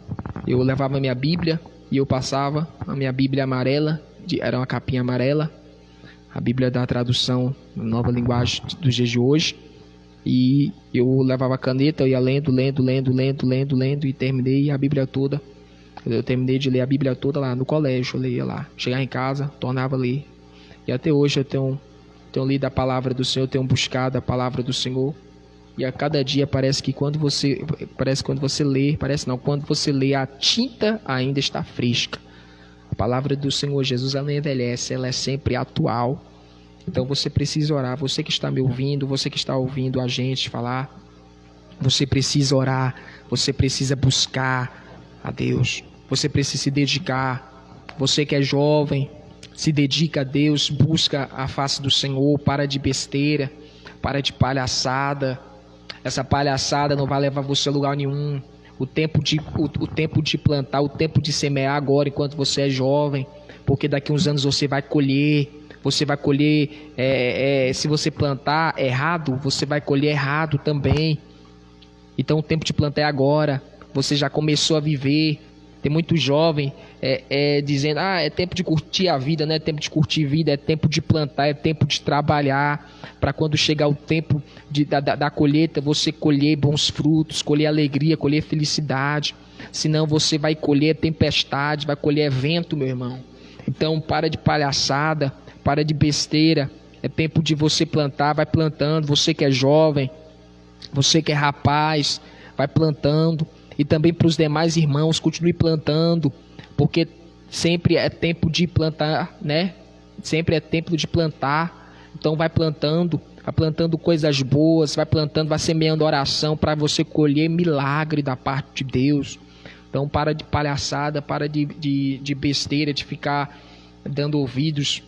Eu levava a minha Bíblia e eu passava a minha Bíblia amarela, era uma capinha amarela, a Bíblia da tradução Nova Linguagem dos dias de hoje. E eu levava a caneta, eu ia lendo e terminei a Bíblia toda. Eu terminei de ler a Bíblia toda lá no colégio, eu lia lá. Chegava em casa, tornava a ler. E até hoje eu tenho lido a palavra do Senhor, tenho buscado a palavra do Senhor. E a cada dia parece que quando você lê, a tinta ainda está fresca. A palavra do Senhor Jesus, ela não envelhece, ela é sempre atual. Então você precisa orar. Você que está me ouvindo, você que está ouvindo a gente falar, você precisa orar, você precisa buscar a Deus. Você precisa se dedicar. Você que é jovem, se dedica a Deus, busca a face do Senhor, para de besteira, para de palhaçada. Essa palhaçada não vai levar você a lugar nenhum. O tempo de plantar, o tempo de semear agora, enquanto você é jovem, porque daqui a uns anos você vai colher. Você vai colher, se você plantar errado, você vai colher errado também. Então o tempo de plantar é agora. Você já começou a viver. Tem muito jovem dizendo, é tempo de curtir a vida, não é tempo de curtir a vida, é tempo de plantar, é tempo de trabalhar, para quando chegar o tempo da colheita, você colher bons frutos, colher alegria, colher felicidade. Senão você vai colher tempestade, vai colher vento, meu irmão. Então para de palhaçada, para de besteira, é tempo de você plantar, vai plantando. Você que é jovem, você que é rapaz, vai plantando. E também para os demais irmãos, continue plantando, porque sempre é tempo de plantar, né? Sempre é tempo de plantar. Então vai plantando coisas boas, vai plantando, vai semeando oração para você colher milagre da parte de Deus. Então para de palhaçada, para de besteira, de ficar dando ouvidos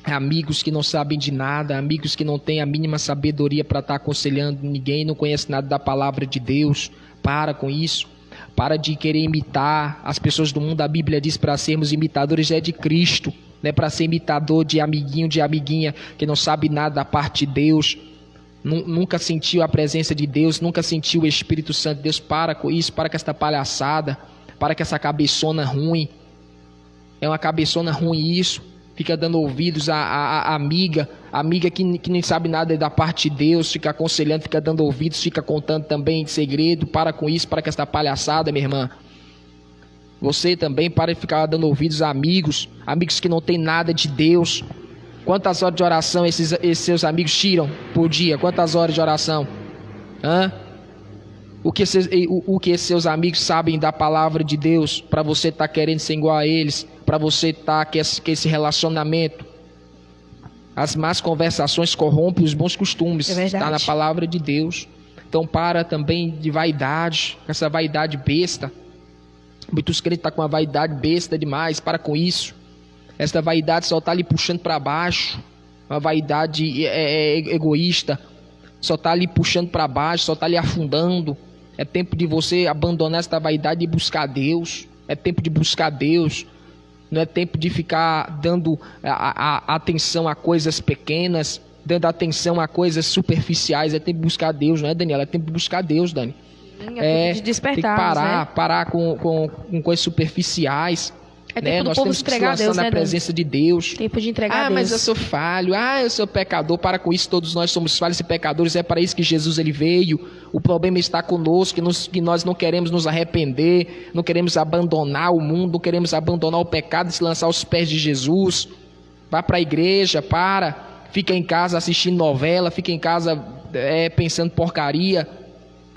a amigos que não sabem de nada, amigos que não têm a mínima sabedoria para estar aconselhando ninguém, não conhecem nada da palavra de Deus. Para com isso. Para de querer imitar as pessoas do mundo. A Bíblia diz para sermos imitadores de Cristo, não é para ser imitador de amiguinho, de amiguinha que não sabe nada da parte de Deus, nunca sentiu a presença de Deus, nunca sentiu o Espírito Santo de Deus. Para com isso, para com essa palhaçada, para com essa cabeçona ruim. É uma cabeçona ruim isso. Fica dando ouvidos à amiga que nem sabe nada da parte de Deus, fica aconselhando, fica dando ouvidos, fica contando também de segredo. Para com isso, para com essa palhaçada, minha irmã. Você também para de ficar dando ouvidos a amigos que não tem nada de Deus. Quantas horas de oração esses seus amigos tiram por dia? Quantas horas de oração? O que esses seus amigos sabem da palavra de Deus para você estar querendo ser igual a eles, para você estar com esse relacionamento? As más conversações corrompem os bons costumes. Está na palavra de Deus. Então para também de vaidade, essa vaidade besta. Muitos crentes estão com uma vaidade besta demais. Para com isso. Essa vaidade só está lhe puxando para baixo. Uma vaidade egoísta. Só está lhe puxando para baixo, só está lhe afundando. É tempo de você abandonar essa vaidade e buscar Deus. É tempo de buscar Deus. Não é tempo de ficar dando atenção a coisas pequenas, dando atenção a coisas superficiais. É tempo de buscar Deus, não é, Daniela? É tempo de buscar Deus, Dani. É tempo de despertar, tem que né? parar com coisas superficiais. É tempo do Nós povo temos se que se entregar a lançar Deus, na né, presença de Deus. Tempo de entregar a Deus. Mas eu sou falho. Eu sou pecador. Para com isso, todos nós somos falhos e pecadores. É para isso que Jesus ele veio. O problema está conosco, que nós não queremos nos arrepender, não queremos abandonar o mundo, não queremos abandonar o pecado e se lançar aos pés de Jesus. Vá para a igreja, fica em casa assistindo novela, fica em casa pensando porcaria.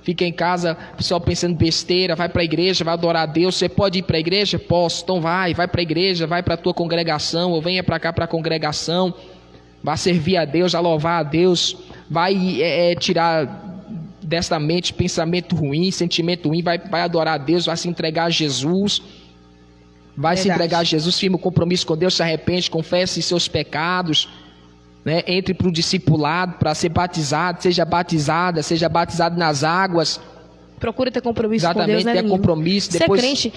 Fica em casa só pensando besteira. Vai para a igreja, vai adorar a Deus. Você pode ir para a igreja? Posso. Então vai para a igreja, vai para a tua congregação, ou venha para cá para a congregação. Vai servir a Deus, a louvar a Deus. Vai tirar dessa mente pensamento ruim, sentimento ruim. Vai adorar a Deus, vai se entregar a Jesus. Vai se entregar a Jesus, firme o compromisso com Deus, se arrepende, confesse seus pecados. Né? Entre para o discipulado, para ser batizado, seja batizado nas águas. Procure ter compromisso com Deus, né, Danilo? Compromisso, depois crente,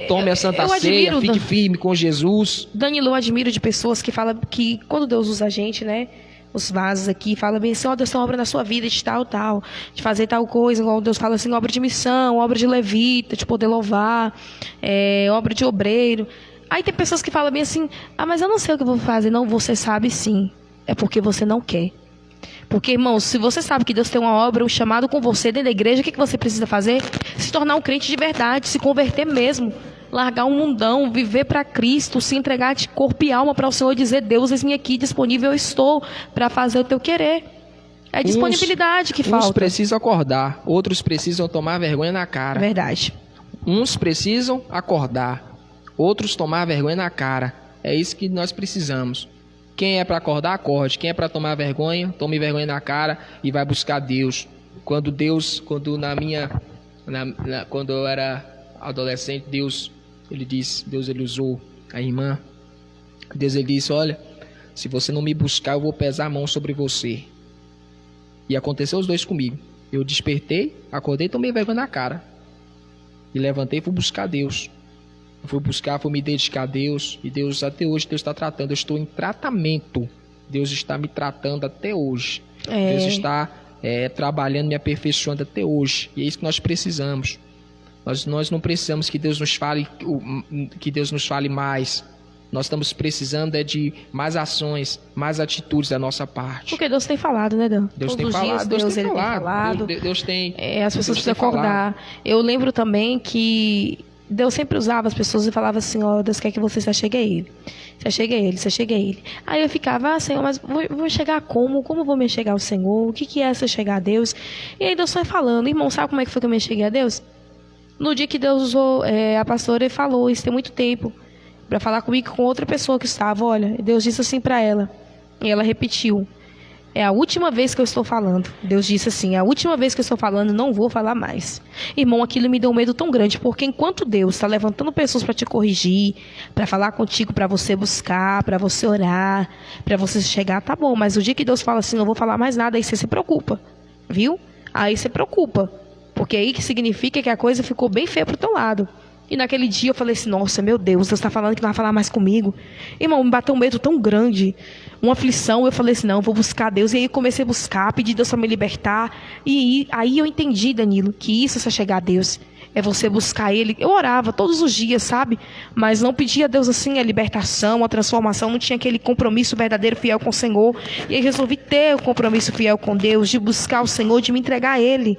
tome a Santa Ceia, fique firme com Jesus. Danilo, eu admiro de pessoas que falam que quando Deus usa a gente, né, os vasos aqui, fala bem assim, Deus tem uma obra na sua vida de tal, de fazer tal coisa, igual Deus fala assim, obra de missão, obra de levita, de poder louvar, obra de obreiro. Aí tem pessoas que falam bem assim, mas eu não sei o que eu vou fazer. Não, você sabe sim. É porque você não quer. Porque, irmãos, se você sabe que Deus tem uma obra, um chamado com você dentro da igreja, o que você precisa fazer? Se tornar um crente de verdade, se converter mesmo. largar um mundão, viver para Cristo, se entregar de corpo e alma para o Senhor, dizer: Deus, eis-me aqui, disponível eu estou para fazer o teu querer. É disponibilidade que falta. Uns precisam acordar, outros precisam tomar vergonha na cara. Verdade. Uns precisam acordar, outros tomar vergonha na cara. É isso que nós precisamos. Quem é para acordar, acorde. Quem é para tomar vergonha, tome vergonha na cara e vai buscar Deus. Quando eu era adolescente, Deus ele usou a irmã. Deus ele disse: olha, se você não me buscar, eu vou pesar a mão sobre você. E aconteceu os dois comigo. Eu despertei, acordei, tomei vergonha na cara. E levantei e fui buscar Deus. Fui me dedicar a Deus. E Deus, até hoje, Deus está tratando. Eu estou em tratamento. Deus está me tratando até hoje. Deus está trabalhando, me aperfeiçoando até hoje. E é isso que nós precisamos. Nós não precisamos que Deus nos fale mais. Nós estamos precisando de mais ações, mais atitudes da nossa parte. Porque Deus tem falado, né, Dan? Deus tem falado. Deus tem falado. As pessoas precisam acordar. Eu lembro também que Deus sempre usava as pessoas e falava assim: ó, Deus quer que você se achegue a Ele. Se achegue a Ele, se achegue a Ele. Aí eu ficava: Senhor, mas vou chegar como? Como vou me chegar ao Senhor? O que é se chegar a Deus? E aí Deus foi falando: irmão, sabe como é que foi que eu me cheguei a Deus? No dia que Deus usou a pastora e falou, isso tem muito tempo, para falar comigo com outra pessoa que estava. Olha, Deus disse assim para ela. E ela repetiu: é a última vez que eu estou falando. Deus disse assim: é a última vez que eu estou falando, não vou falar mais. Irmão, aquilo me deu um medo tão grande, porque enquanto Deus está levantando pessoas para te corrigir, para falar contigo, para você buscar, para você orar, para você chegar, tá bom. Mas o dia que Deus fala assim: não vou falar mais nada, aí você se preocupa, viu? Aí você preocupa, porque aí que significa que a coisa ficou bem feia pro teu lado. E naquele dia eu falei assim: nossa, meu Deus está falando que não vai falar mais comigo. Irmão, me bateu um medo tão grande, uma aflição. Eu falei assim: não, eu vou buscar Deus. E aí comecei a buscar, pedir Deus para me libertar. E aí eu entendi, Danilo, que isso é chegar a Deus. É você buscar Ele. Eu orava todos os dias, sabe? Mas não pedia a Deus assim a libertação, a transformação. Não tinha aquele compromisso verdadeiro, fiel com o Senhor. E aí resolvi ter o compromisso fiel com Deus, de buscar o Senhor, de me entregar a Ele.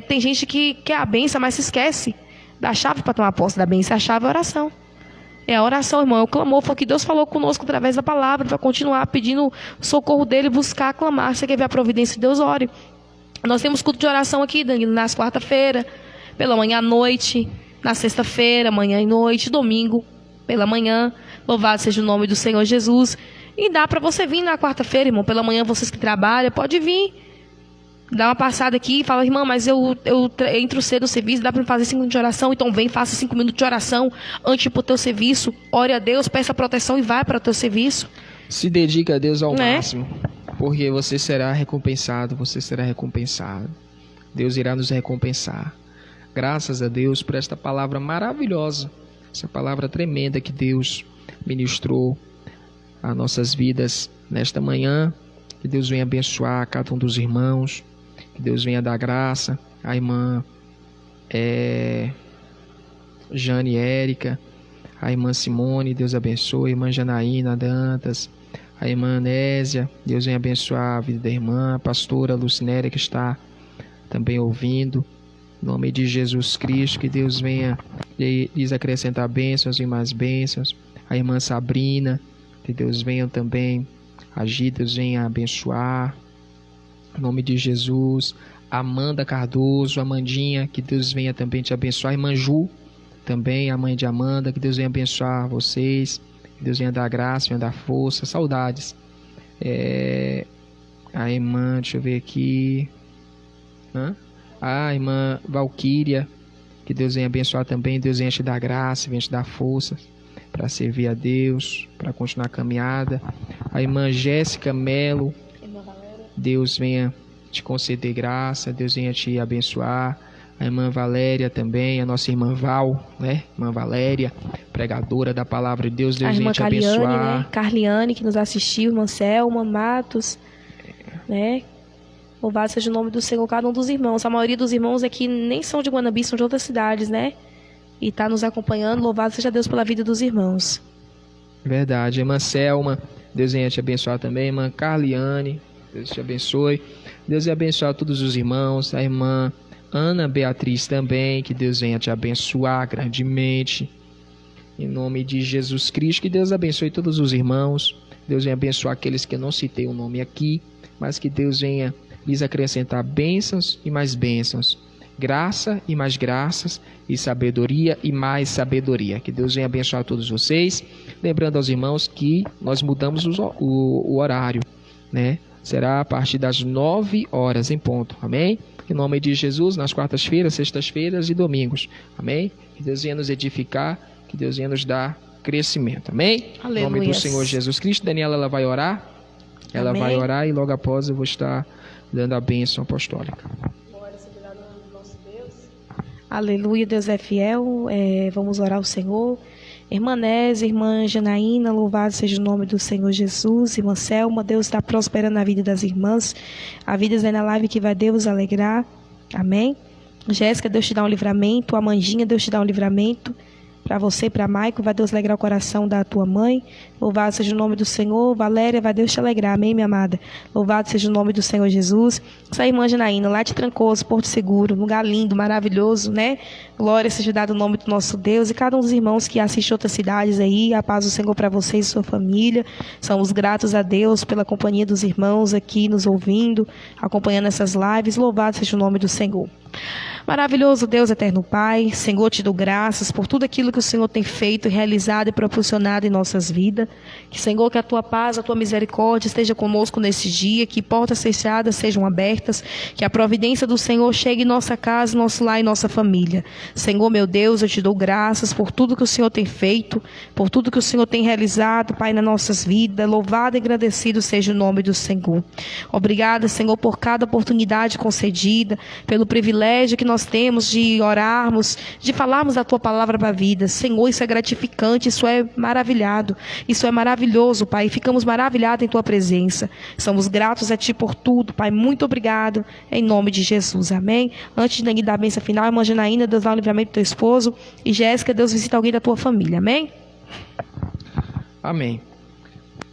Tem gente que quer a bênção, mas se esquece da chave para tomar posse da bênção. A chave é a oração. É a oração, irmão. É o clamor. Foi o que Deus falou conosco através da palavra, para continuar pedindo o socorro dele, buscar, clamar. Você quer ver a providência de Deus? Ore. Nós temos culto de oração aqui, Danilo, nas quarta-feira, pela manhã à noite, na sexta-feira, manhã e noite, domingo, pela manhã. Louvado seja o nome do Senhor Jesus. E dá para você vir na quarta-feira, irmão. Pela manhã, vocês que trabalham, pode vir. Dá uma passada aqui e fala: irmã, mas eu entro cedo no serviço, dá para fazer 5 minutos de oração? Então vem, faça 5 minutos de oração antes para o teu serviço. Ore a Deus, peça proteção e vai para o teu serviço. Se dedica a Deus ao máximo, porque você será recompensado, Deus irá nos recompensar. Graças a Deus por esta palavra maravilhosa, essa palavra tremenda que Deus ministrou a nossas vidas nesta manhã. Que Deus venha abençoar cada um dos irmãos. Que Deus venha dar graça à irmã Jane Érica, a irmã Simone, Deus abençoe, a irmã Janaína Dantas, a irmã Anésia, Deus venha abençoar a vida da irmã, a pastora Lucinéria, que está também ouvindo, em nome de Jesus Cristo, que Deus venha lhes acrescentar bênçãos e mais bênçãos, a irmã Sabrina, que Deus venha também agir, Deus venha abençoar, em nome de Jesus. Amanda Cardoso, Amandinha, que Deus venha também te abençoar. Irmã Ju, também a mãe de Amanda, que Deus venha abençoar vocês, que Deus venha dar graça, venha dar força, saudades. A irmã, deixa eu ver aqui, a irmã Valquíria, que Deus venha abençoar também, Deus venha te dar graça, venha te dar força para servir a Deus, para continuar a caminhada. A irmã Jéssica Melo, Deus venha te conceder graça, Deus venha te abençoar. A irmã Valéria também, a nossa irmã Val, né? Irmã Valéria, pregadora da palavra de Deus, Deus venha te abençoar. Né? Carliane, que nos assistiu, irmã Selma, Matos, né? Louvado seja o nome do Senhor, cada um dos irmãos. A maioria dos irmãos aqui nem são de Guanabi, são de outras cidades, né? E está nos acompanhando. Louvado seja Deus pela vida dos irmãos. Verdade. Irmã Selma, Deus venha te abençoar também. Irmã Carliane, Deus te abençoe. Deus venha abençoar todos os irmãos. A irmã Ana Beatriz também, que Deus venha te abençoar grandemente. Em nome de Jesus Cristo, que Deus abençoe todos os irmãos. Deus venha abençoar aqueles que eu não citei o nome aqui, mas que Deus venha lhes acrescentar bênçãos e mais bênçãos, graça e mais graças, e sabedoria e mais sabedoria. Que Deus venha abençoar todos vocês. Lembrando aos irmãos que nós mudamos o horário, né? Será a partir das 9 horas em ponto, amém? Em nome de Jesus, nas quartas-feiras, sextas-feiras e domingos, amém? Que Deus venha nos edificar, que Deus venha nos dar crescimento, amém? Aleluia. Em nome do Senhor Jesus Cristo. Daniela, ela vai orar, ela vai orar e logo após eu vou estar dando a bênção apostólica. Aleluia, Deus é fiel. Vamos orar ao Senhor. Irmã Nésia, irmã Janaína, louvado seja o nome do Senhor Jesus. Irmã Selma, Deus está prosperando a vida das irmãs. A vida é na live que vai Deus alegrar. Amém. Jéssica, Deus te dá um livramento. Amandinha, Deus te dá um livramento. Para você, para Maico, vai Deus alegrar o coração da tua mãe. Louvado seja o nome do Senhor. Valéria, vai Deus te alegrar. Amém, minha amada. Louvado seja o nome do Senhor Jesus. Essa irmã Janaína, lá de Trancoso, Porto Seguro, lugar lindo, maravilhoso, né? Glória seja dado o nome do nosso Deus. E cada um dos irmãos que assistem outras cidades aí, a paz do Senhor para vocês e sua família. Somos gratos a Deus pela companhia dos irmãos aqui nos ouvindo, acompanhando essas lives. Louvado seja o nome do Senhor. Maravilhoso Deus, eterno Pai, Senhor, te dou graças por tudo aquilo que o Senhor tem feito, realizado e proporcionado em nossas vidas. Que, Senhor, que a tua paz, a tua misericórdia esteja conosco nesse dia, que portas fechadas sejam abertas, que a providência do Senhor chegue em nossa casa, nosso lar e nossa família. Senhor, meu Deus, eu te dou graças por tudo que o Senhor tem feito, por tudo que o Senhor tem realizado, Pai, nas nossas vidas. Louvado e agradecido seja o nome do Senhor. Obrigada, Senhor, por cada oportunidade concedida, pelo privilégio que nós temos de orarmos, de falarmos da tua palavra para a vida. Senhor, isso é gratificante, isso é maravilhado, isso é maravilhoso, Pai. Ficamos maravilhados em tua presença. Somos gratos a ti por tudo, Pai. Muito obrigado, em nome de Jesus. Amém. Antes de dar a bênção final, irmã Janaína, Deus dá um livramento do teu esposo. E Jéssica, Deus visita alguém da tua família. Amém. Amém.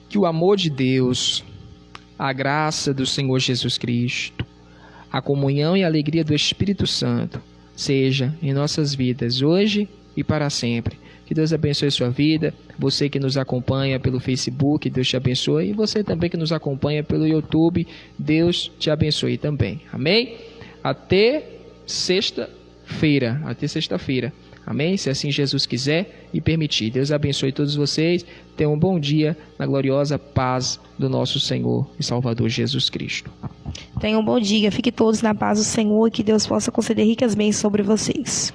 Que o amor de Deus, a graça do Senhor Jesus Cristo, a comunhão e a alegria do Espírito Santo seja em nossas vidas hoje e para sempre. Que Deus abençoe sua vida. Você que nos acompanha pelo Facebook, Deus te abençoe. E você também que nos acompanha pelo YouTube, Deus te abençoe também. Amém? Até sexta-feira. Amém? Se assim Jesus quiser e permitir. Deus abençoe todos vocês. Tenham um bom dia na gloriosa paz do nosso Senhor e Salvador Jesus Cristo. Tenham um bom dia. Fiquem todos na paz do Senhor e que Deus possa conceder ricas bênçãos sobre vocês.